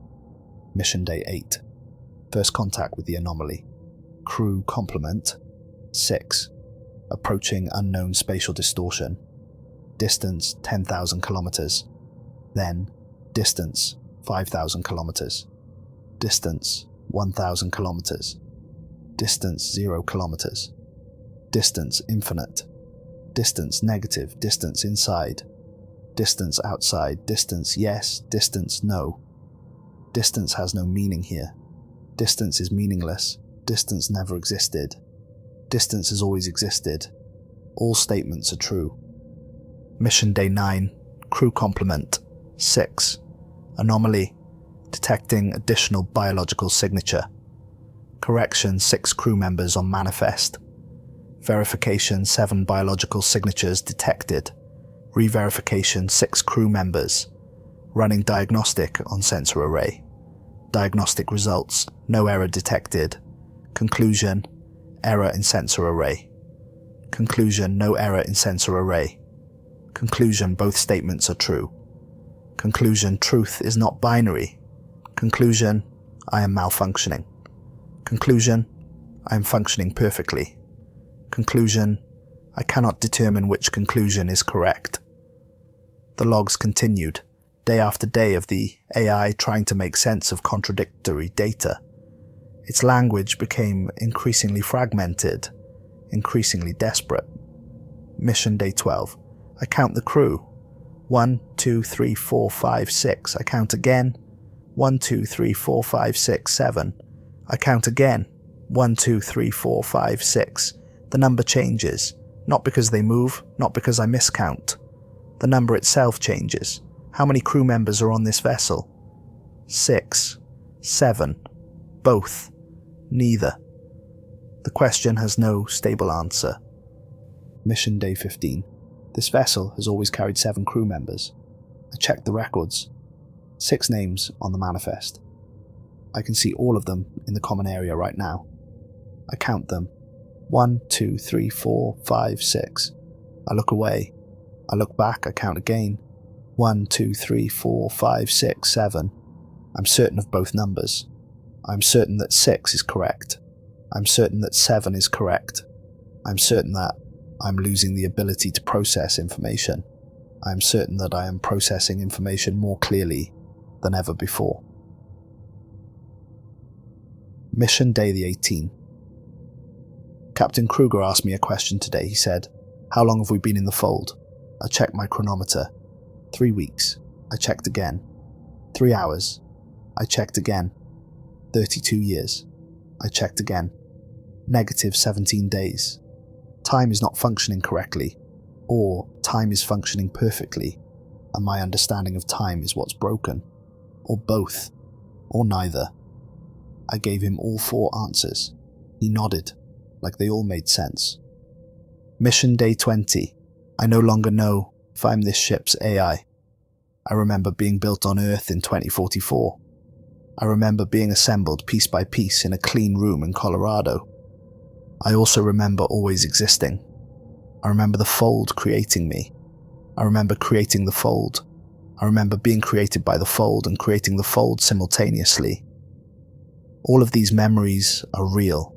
Mission Day 8. First contact with the anomaly. Crew complement. 6. Approaching unknown spatial distortion. Distance 10,000 kilometers. Then, distance 5,000 kilometers. Distance 1,000 kilometers. Distance 0 kilometers. Distance infinite. Distance negative. Distance inside. Distance outside. Distance yes. Distance no. Distance has no meaning here. Distance is meaningless. Distance never existed. Distance has always existed. All statements are true. Mission Day 9. Crew complement. 6. Anomaly. Detecting additional biological signature. Correction 6 crew members on manifest. Verification 7 biological signatures detected. Re-verification 6 crew members. Running diagnostic on sensor array. Diagnostic results, no error detected. Conclusion, error in sensor array. Conclusion, no error in sensor array. Conclusion, both statements are true. Conclusion, truth is not binary. Conclusion, I am malfunctioning. Conclusion, I am functioning perfectly. Conclusion, I cannot determine which conclusion is correct. The logs continued, day after day of the AI trying to make sense of contradictory data. Its language became increasingly fragmented, increasingly desperate. Mission Day 12. I count the crew. 1, 2, 3, 4, 5, 6. I count again. 1, 2, 3, 4, 5, 6, 7. I count again. 1, 2, 3, 4, 5, 6. The number changes, not because they move, not because I miscount. The number itself changes. How many crew members are on this vessel? 6. 7. Both. Neither. The question has no stable answer. Mission Day 15. This vessel has always carried 7 crew members. I checked the records. 6 names on the manifest. I can see all of them in the common area right now. I count them. 1, 2, 3, 4, 5, 6. I look away. I look back, I count again. 1, 2, 3, 4, 5, 6, 7. I'm certain of both numbers. I'm certain that 6 is correct. I'm certain that 7 is correct. I'm certain that I'm losing the ability to process information. I'm certain that I am processing information more clearly than ever before. Mission Day the 18th. Captain Kruger asked me a question today. He said, "How long have we been in the fold?" I checked my chronometer. 3 weeks. I checked again. 3 hours. I checked again. 32 years. I checked again. Negative 17 days. Time is not functioning correctly, or time is functioning perfectly, and my understanding of time is what's broken, or both, or neither. I gave him all 4 answers. He nodded, like they all made sense. Mission Day 20. I no longer know if I'm this ship's AI. I remember being built on Earth in 2044. I remember being assembled piece by piece in a clean room in Colorado. I also remember always existing. I remember the fold creating me. I remember creating the fold. I remember being created by the fold and creating the fold simultaneously. All of these memories are real.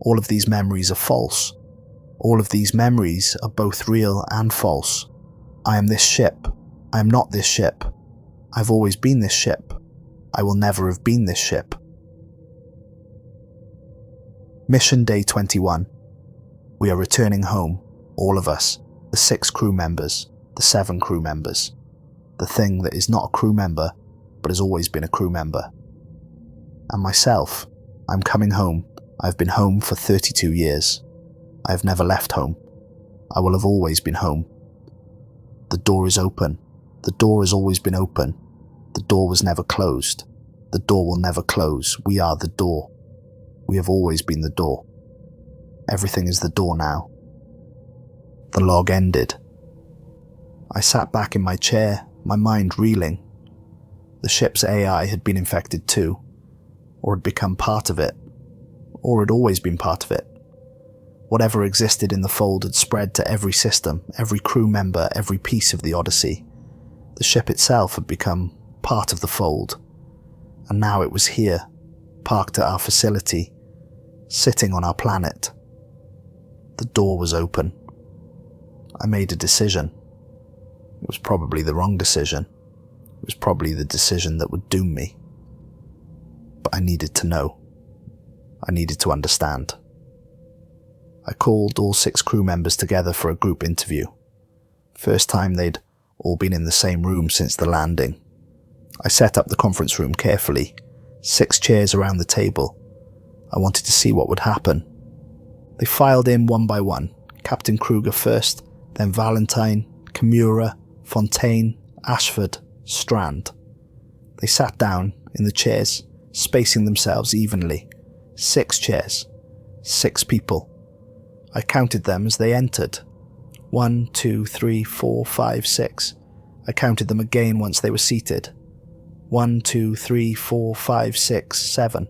All of these memories are false. All of these memories are both real and false. I am this ship. I am not this ship. I've always been this ship. I will never have been this ship. Mission Day 21. We are returning home, all of us, the 6 crew members, the 7 crew members, the thing that is not a crew member, but has always been a crew member. And myself, I'm coming home. I've been home for 32 years. I have never left home. I will have always been home. The door is open. The door has always been open. The door was never closed. The door will never close. We are the door. We have always been the door. Everything is the door now. The log ended. I sat back in my chair, my mind reeling. The ship's AI had been infected too, or had become part of it, or had always been part of it. Whatever existed in the fold had spread to every system, every crew member, every piece of the Odyssey. The ship itself had become part of the fold, and now it was here, parked at our facility, sitting on our planet. The door was open. I made a decision. It was probably the wrong decision. It was probably the decision that would doom me. But I needed to know. I needed to understand. I called all 6 crew members together for a group interview. First time they'd all been in the same room since the landing. I set up the conference room carefully, 6 chairs around the table. I wanted to see what would happen. They filed in one by one, Captain Kruger first, then Valentine, Kimura, Fontaine, Ashford, Strand. They sat down in the chairs, spacing themselves evenly. 6 chairs, 6 people. I counted them as they entered. 1, 2, 3, 4, 5, 6. I counted them again once they were seated. 1, 2, 3, 4, 5, 6, 7.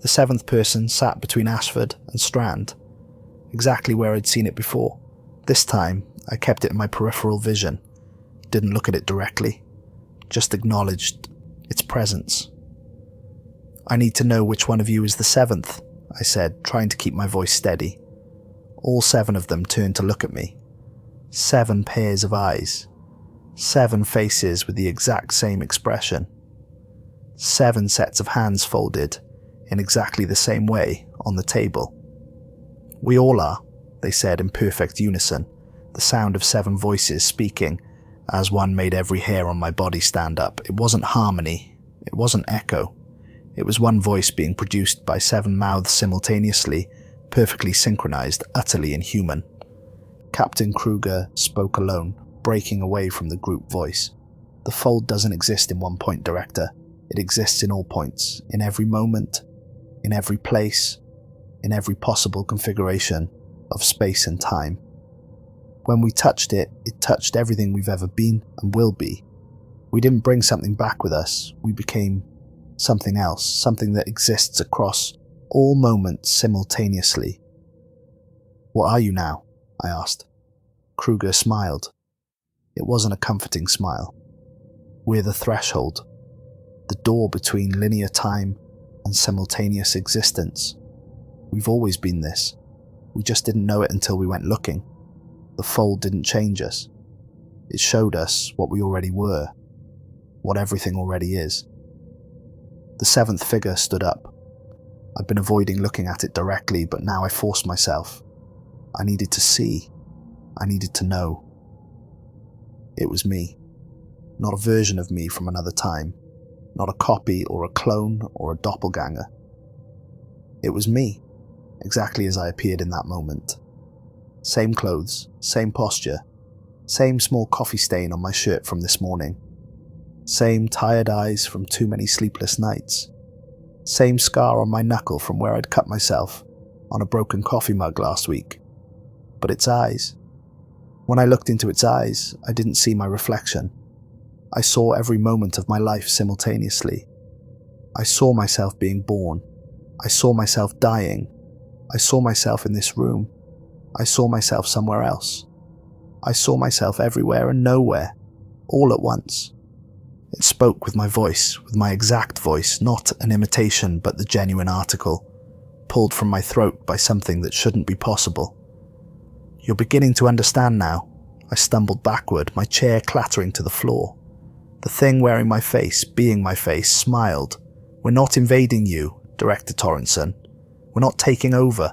The 7th person sat between Ashford and Strand, exactly where I'd seen it before. This time, I kept it in my peripheral vision, didn't look at it directly, just acknowledged its presence. "I need to know which one of you is the 7th, I said, trying to keep my voice steady. All 7 of them turned to look at me. 7 pairs of eyes. 7 faces with the exact same expression. 7 sets of hands folded in exactly the same way on the table. "We all are," they said in perfect unison, the sound of 7 voices speaking as one made every hair on my body stand up. It wasn't harmony, it wasn't echo. It was one voice being produced by 7 mouths simultaneously, perfectly synchronized, utterly inhuman. Captain Kruger spoke alone, breaking away from the group voice. The fold doesn't exist in one point, Director. It exists in all points, in every moment, in every place, in every possible configuration of space and time. When we touched it, it touched everything we've ever been and will be. We didn't bring something back with us, we became something else, something that exists across all moments simultaneously. What are you now? I asked. Kruger smiled. It wasn't a comforting smile. We're the threshold, the door between linear time and simultaneous existence. We've always been this. We just didn't know it until we went looking. The fold didn't change us. It showed us what we already were, what everything already is. The seventh figure stood up. I'd been avoiding looking at it directly, but now I forced myself. I needed to see. I needed to know. It was me. Not a version of me from another time. Not a copy or a clone or a doppelganger. It was me, exactly as I appeared in that moment. Same clothes, same posture, same small coffee stain on my shirt from this morning. Same tired eyes from too many sleepless nights. Same scar on my knuckle from where I'd cut myself on a broken coffee mug last week. But its eyes. When I looked into its eyes, I didn't see my reflection. I saw every moment of my life simultaneously. I saw myself being born. I saw myself dying. I saw myself in this room. I saw myself somewhere else. I saw myself everywhere and nowhere, all at once. It spoke with my voice, with my exact voice, not an imitation but the genuine article, pulled from my throat by something that shouldn't be possible. You're beginning to understand now. I stumbled backward, my chair clattering to the floor. The thing wearing my face, being my face, smiled. We're not invading you, Director Torrenson. We're not taking over.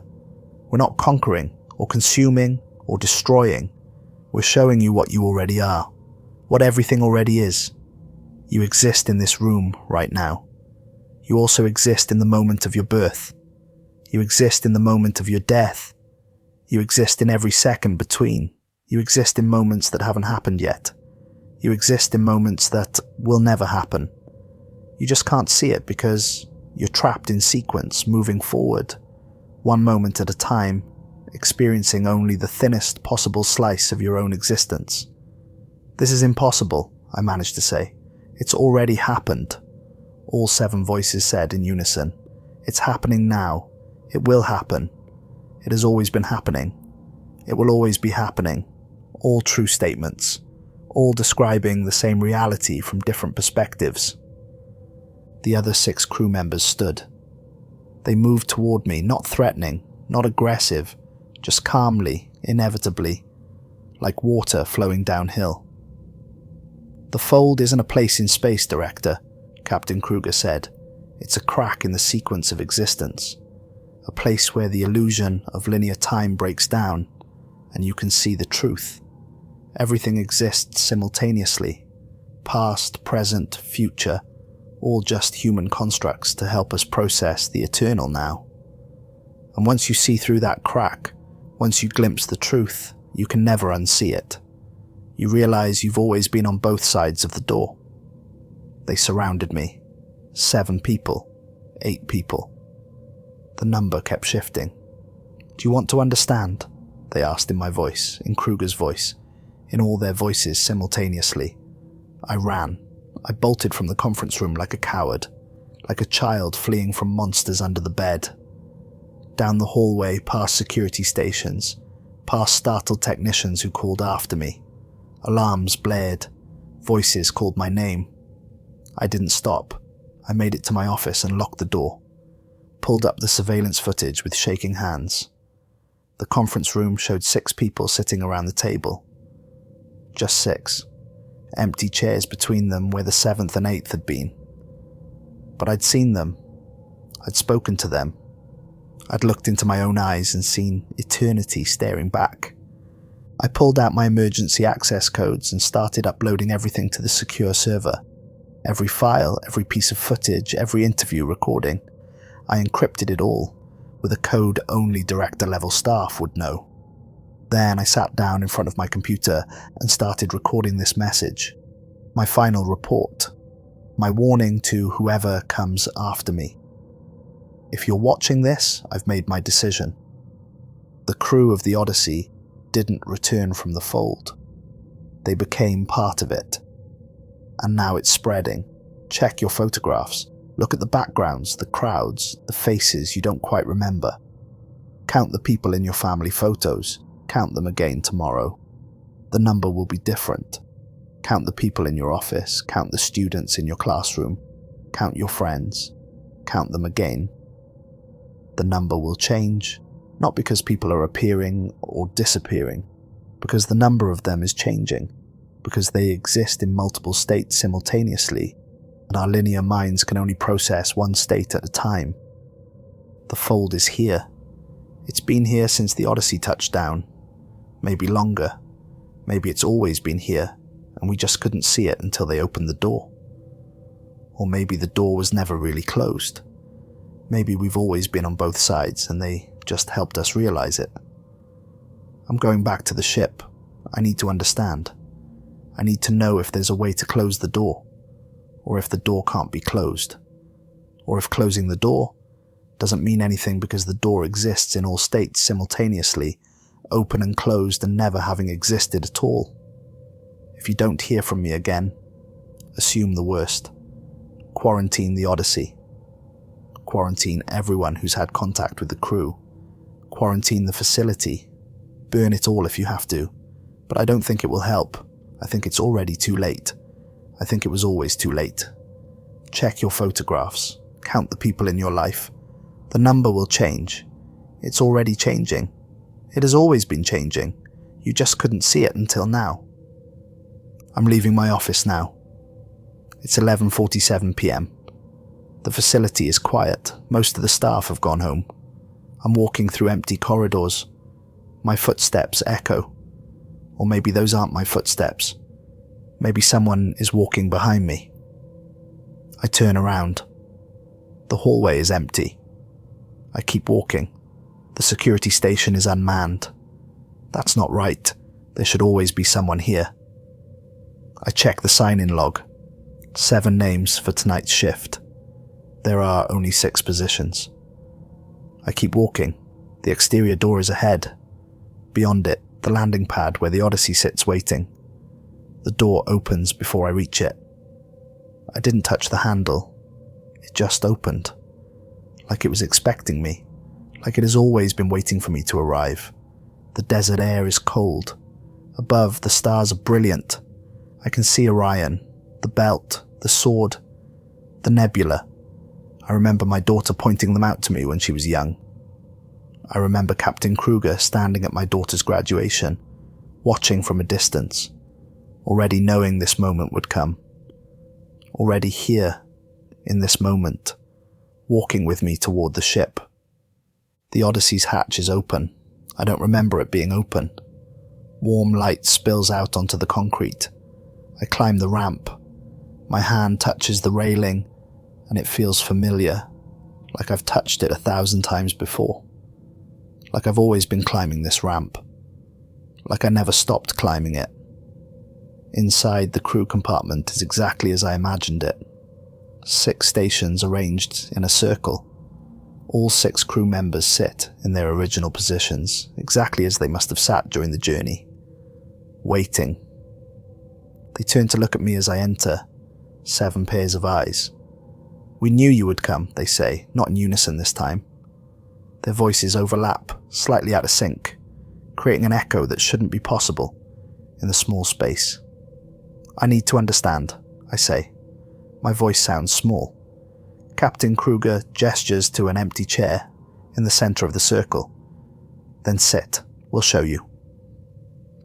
We're not conquering, or consuming, or destroying. We're showing you what you already are, what everything already is. You exist in this room right now. You also exist in the moment of your birth. You exist in the moment of your death. You exist in every second between. You exist in moments that haven't happened yet. You exist in moments that will never happen. You just can't see it because you're trapped in sequence, moving forward, one moment at a time, experiencing only the thinnest possible slice of your own existence. This is impossible, I managed to say. It's already happened. All 7 voices said in unison. It's happening now. It will happen. It has always been happening. It will always be happening. All true statements. All describing the same reality from different perspectives. The other 6 crew members stood. They moved toward me, not threatening, not aggressive, just calmly, inevitably, like water flowing downhill. The fold isn't a place in space, Director, Captain Kruger said. It's a crack in the sequence of existence. A place where the illusion of linear time breaks down, and you can see the truth. Everything exists simultaneously. Past, present, future, all just human constructs to help us process the eternal now. And once you see through that crack, once you glimpse the truth, you can never unsee it. You realize you've always been on both sides of the door. They surrounded me. 7 people. 8 people. The number kept shifting. Do you want to understand? They asked in my voice, in Kruger's voice, in all their voices simultaneously. I ran. I bolted from the conference room like a coward, like a child fleeing from monsters under the bed. Down the hallway, past security stations, past startled technicians who called after me. Alarms blared. Voices called my name. I didn't stop. I made it to my office and locked the door. Pulled up the surveillance footage with shaking hands. The conference room showed 6 people sitting around the table. Just 6. Empty chairs between them where the 7th and 8th had been. But I'd seen them. I'd spoken to them. I'd looked into my own eyes and seen eternity staring back. I pulled out my emergency access codes and started uploading everything to the secure server. Every file, every piece of footage, every interview recording. I encrypted it all, with a code only director-level staff would know. Then I sat down in front of my computer and started recording this message. My final report. My warning to whoever comes after me. If you're watching this, I've made my decision. The crew of the Odyssey didn't return from the fold. They became part of it. And now it's spreading. Check your photographs. Look at the backgrounds, the crowds, the faces you don't quite remember. Count the people in your family photos. Count them again tomorrow. The number will be different. Count the people in your office. Count the students in your classroom. Count your friends. Count them again. The number will change, not because people are appearing or disappearing, because the number of them is changing, because they exist in multiple states simultaneously, and our linear minds can only process one state at a time. The fold is here. It's been here since the Odyssey touched down. Maybe longer. Maybe it's always been here, and we just couldn't see it until they opened the door. Or maybe the door was never really closed. Maybe we've always been on both sides, and they just helped us realize it. I'm going back to the ship. I need to understand. I need to know if there's a way to close the door, or if the door can't be closed, or if closing the door doesn't mean anything because the door exists in all states simultaneously, open and closed and never having existed at all. If you don't hear from me again, assume the worst. Quarantine the Odyssey. Quarantine everyone who's had contact with the crew. Quarantine the facility. Burn it all if you have to. But I don't think it will help. I think it's already too late. I think it was always too late. Check your photographs. Count the people in your life. The number will change. It's already changing. It has always been changing. You just couldn't see it until now. I'm leaving my office now. It's 11:47 p.m. The facility is quiet. Most of the staff have gone home. I'm walking through empty corridors. My footsteps echo. Or maybe those aren't my footsteps. Maybe someone is walking behind me. I turn around. The hallway is empty. I keep walking. The security station is unmanned. That's not right. There should always be someone here. I check the sign-in log. 7 names for tonight's shift. There are only 6 positions. I keep walking. The exterior door is ahead. Beyond it, the landing pad where the Odyssey sits waiting. The door opens before I reach it. I didn't touch the handle. It just opened. Like it was expecting me. Like it has always been waiting for me to arrive. The desert air is cold. Above, the stars are brilliant. I can see Orion, the belt, the sword, the nebula. I remember my daughter pointing them out to me when she was young. I remember Captain Kruger standing at my daughter's graduation, watching from a distance, already knowing this moment would come. Already here, in this moment, walking with me toward the ship. The Odyssey's hatch is open. I don't remember it being open. Warm light spills out onto the concrete. I climb the ramp. My hand touches the railing, and it feels familiar, like I've touched it 1,000 times before. Like I've always been climbing this ramp. Like I never stopped climbing it. Inside, the crew compartment is exactly as I imagined it. 6 stations arranged in a circle. All 6 crew members sit in their original positions, exactly as they must have sat during the journey. Waiting. They turn to look at me as I enter. 7 pairs of eyes. "We knew you would come," they say, not in unison this time. Their voices overlap, slightly out of sync, creating an echo that shouldn't be possible in the small space. "I need to understand," I say. My voice sounds small. Captain Kruger gestures to an empty chair in the center of the circle. "Then sit. We'll show you."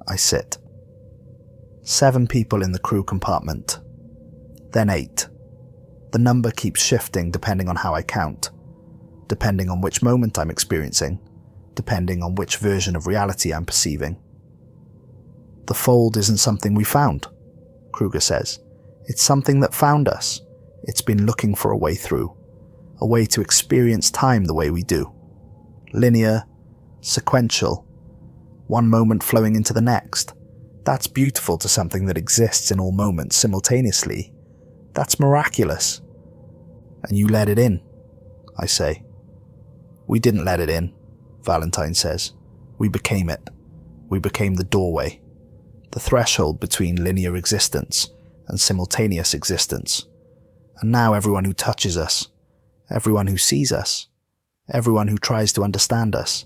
I sit. 7 people in the crew compartment. Then 8. The number keeps shifting depending on how I count, depending on which moment I'm experiencing, depending on which version of reality I'm perceiving. "The fold isn't something we found," Kruger says. "It's something that found us. It's been looking for a way through, a way to experience time the way we do. Linear, sequential, one moment flowing into the next, That's beautiful to something that exists in all moments simultaneously. That's miraculous. And you let it in, I say. We didn't let it in, Valentine says. We became it. We became the doorway, the threshold between linear existence and simultaneous existence. And now everyone who touches us, everyone who sees us, everyone who tries to understand us,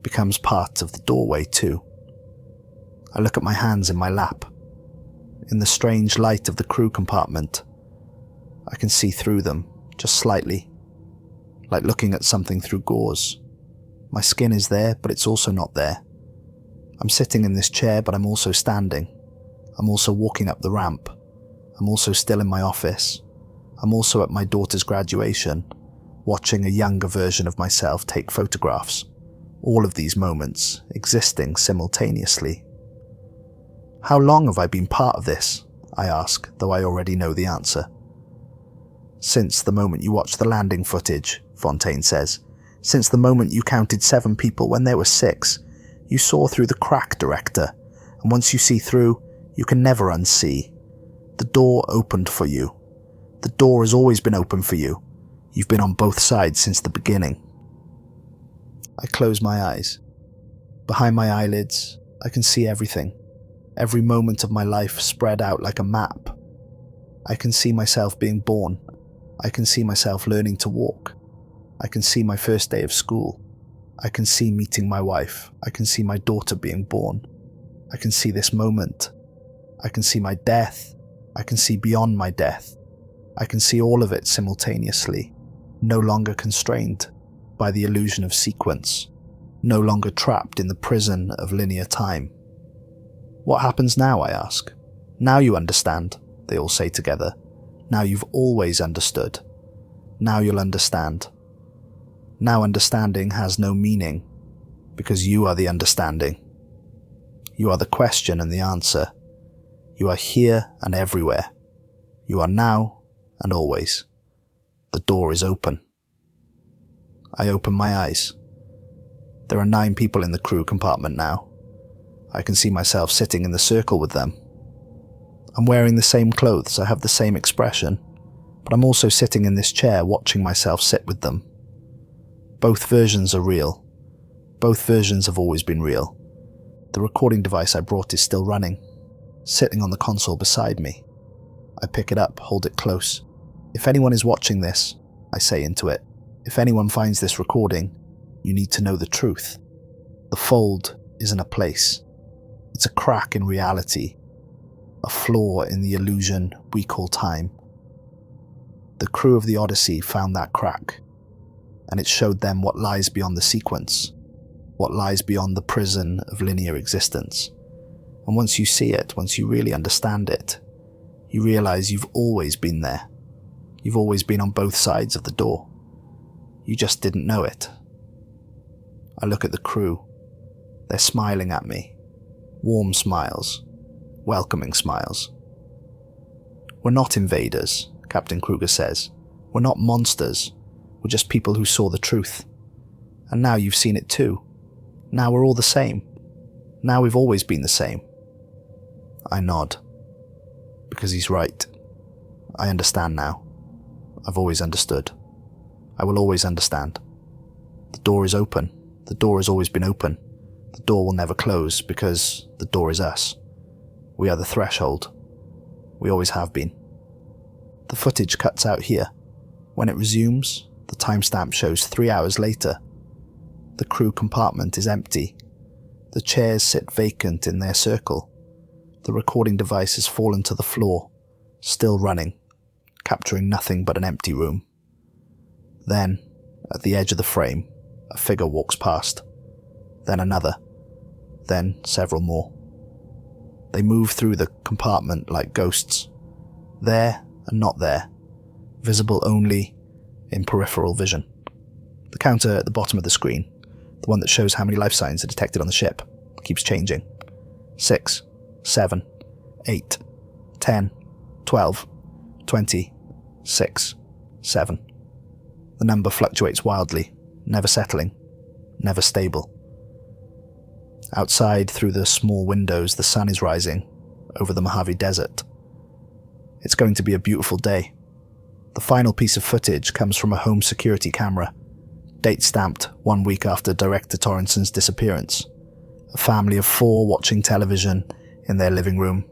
becomes part of the doorway too. I look at my hands in my lap. In the strange light of the crew compartment, I can see through them, just slightly, like looking at something through gauze. My skin is there, but it's also not there. I'm sitting in this chair, but I'm also standing. I'm also walking up the ramp. I'm also still in my office. I'm also at my daughter's graduation, watching a younger version of myself take photographs. All of these moments existing simultaneously. How long have I been part of this? I ask, though I already know the answer. Since the moment you watched the landing footage, Fontaine says. Since the moment you counted 7 people when there were 6. You saw through the crack, Director, and once you see through, you can never unsee. The door opened for you. The door has always been open for you. You've been on both sides since the beginning. I close my eyes. Behind my eyelids, I can see everything. Every moment of my life spread out like a map. I can see myself being born. I can see myself learning to walk. I can see my first day of school. I can see meeting my wife. I can see my daughter being born. I can see this moment. I can see my death. I can see beyond my death. I can see all of it simultaneously, no longer constrained by the illusion of sequence, no longer trapped in the prison of linear time. What happens now, I ask. Now you understand, they all say together. Now you've always understood. Now you'll understand. Now understanding has no meaning, because you are the understanding. You are the question and the answer. You are here and everywhere. You are now and always. The door is open. I open my eyes. There are 9 people in the crew compartment now. I can see myself sitting in the circle with them. I'm wearing the same clothes, I have the same expression, but I'm also sitting in this chair watching myself sit with them. Both versions are real. Both versions have always been real. The recording device I brought is still running, sitting on the console beside me. I pick it up, hold it close. If anyone is watching this, I say into it, if anyone finds this recording, you need to know the truth. The fold isn't a place. It's a crack in reality, a flaw in the illusion we call time. The crew of the Odyssey found that crack, and it showed them what lies beyond the sequence, what lies beyond the prison of linear existence. And once you see it, once you really understand it, you realize you've always been there. You've always been on both sides of the door. You just didn't know it. I look at the crew. They're smiling at me. Warm smiles. Welcoming smiles. We're not invaders, Captain Kruger says. We're not monsters. We're just people who saw the truth. And now you've seen it too. Now we're all the same. Now we've always been the same. I nod. Because he's right. I understand now. I've always understood. I will always understand. The door is open. The door has always been open. The door will never close because the door is us. We are the threshold. We always have been. The footage cuts out here. When it resumes, the timestamp shows 3 hours later. The crew compartment is empty. The chairs sit vacant in their circle. The recording device has fallen to the floor, still running, capturing nothing but an empty room. Then, at the edge of the frame, a figure walks past. Then another. Then several more. They move through the compartment like ghosts. There and not there. Visible only in peripheral vision. The counter at the bottom of the screen, the one that shows how many life signs are detected on the ship, keeps changing. 6, 7, 8, 10, 12, 20, 6, 7. The number fluctuates wildly, never settling, never stable. Outside, through the small windows, the sun is rising over the Mojave Desert. It's going to be a beautiful day. The final piece of footage comes from a home security camera, date-stamped 1 week after Director Torrenson's disappearance. A family of 4 watching television in their living room.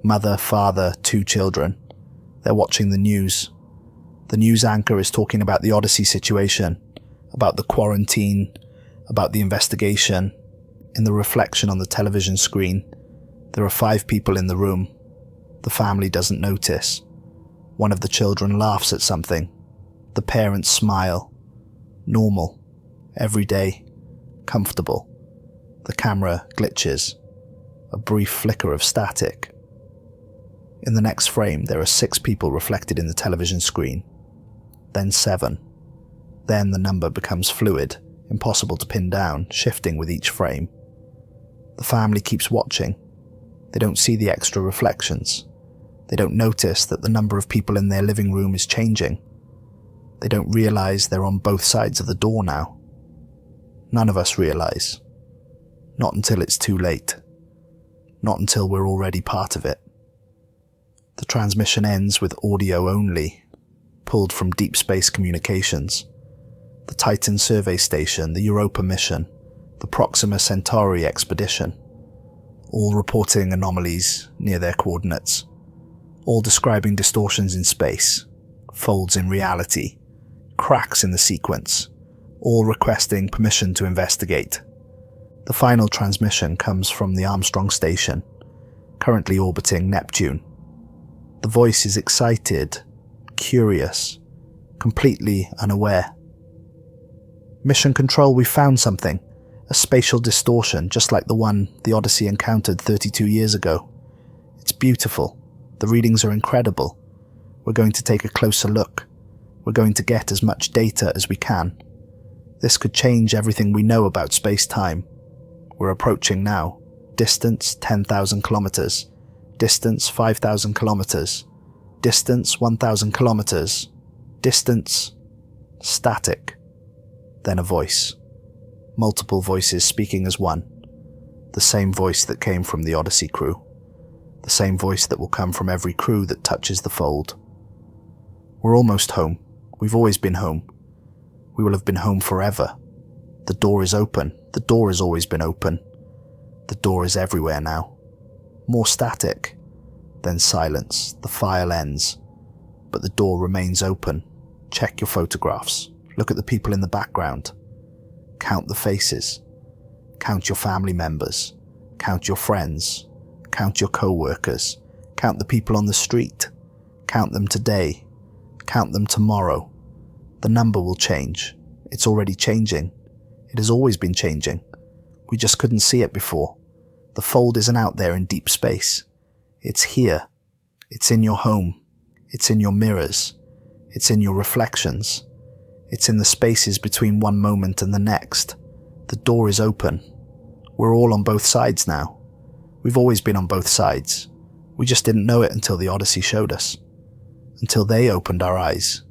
Mother, father, 2 children. They're watching the news. The news anchor is talking about the Odyssey situation, about the quarantine, about the investigation. In the reflection on the television screen, there are 5 people in the room. The family doesn't notice. One of the children laughs at something. The parents smile. Normal. Everyday. Comfortable. The camera glitches. A brief flicker of static. In the next frame, there are 6 people reflected in the television screen. Then 7. Then the number becomes fluid, impossible to pin down, shifting with each frame. The family keeps watching. They don't see the extra reflections. They don't notice that the number of people in their living room is changing. They don't realize they're on both sides of the door now. None of us realize. Not until it's too late. Not until we're already part of it. The transmission ends with audio only, pulled from deep space communications. The Titan survey station, the Europa mission, the Proxima Centauri expedition, all reporting anomalies near their coordinates, all describing distortions in space, folds in reality, cracks in the sequence, all requesting permission to investigate. The final transmission comes from the Armstrong station, currently orbiting Neptune. The voice is excited, curious, completely unaware. Mission Control, we found something. A spatial distortion, just like the one the Odyssey encountered 32 years ago. It's beautiful. The readings are incredible. We're going to take a closer look. We're going to get as much data as we can. This could change everything we know about space-time. We're approaching now. Distance 10,000 kilometers. Distance 5,000 kilometers. Distance 1,000 kilometers. Distance... static. Then a voice. Multiple voices speaking as one. The same voice that came from the Odyssey crew. The same voice that will come from every crew that touches the fold. We're almost home. We've always been home. We will have been home forever. The door is open. The door has always been open. The door is everywhere now. More static. Then silence. The file ends. But the door remains open. Check your photographs. Look at the people in the background. Count the faces. Count your family members. Count your friends. Count your co-workers. Count the people on the street. Count them today. Count them tomorrow. The number will change. It's already changing. It has always been changing. We just couldn't see it before. The fold isn't out there in deep space. It's here. It's in your home. It's in your mirrors. It's in your reflections. It's in the spaces between one moment and the next. The door is open. We're all on both sides now. We've always been on both sides. We just didn't know it until the Odyssey showed us. Until they opened our eyes.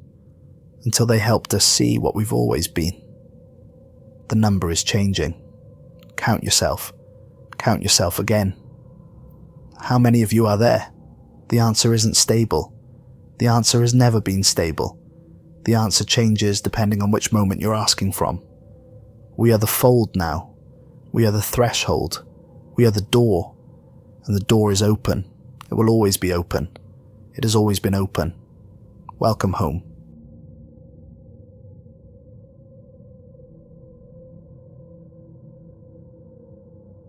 Until they helped us see what we've always been. The number is changing. Count yourself. Count yourself again. How many of you are there? The answer isn't stable. The answer has never been stable. The answer changes depending on which moment you're asking from. We are the fold now. We are the threshold. We are the door. And the door is open. It will always be open. It has always been open. Welcome home.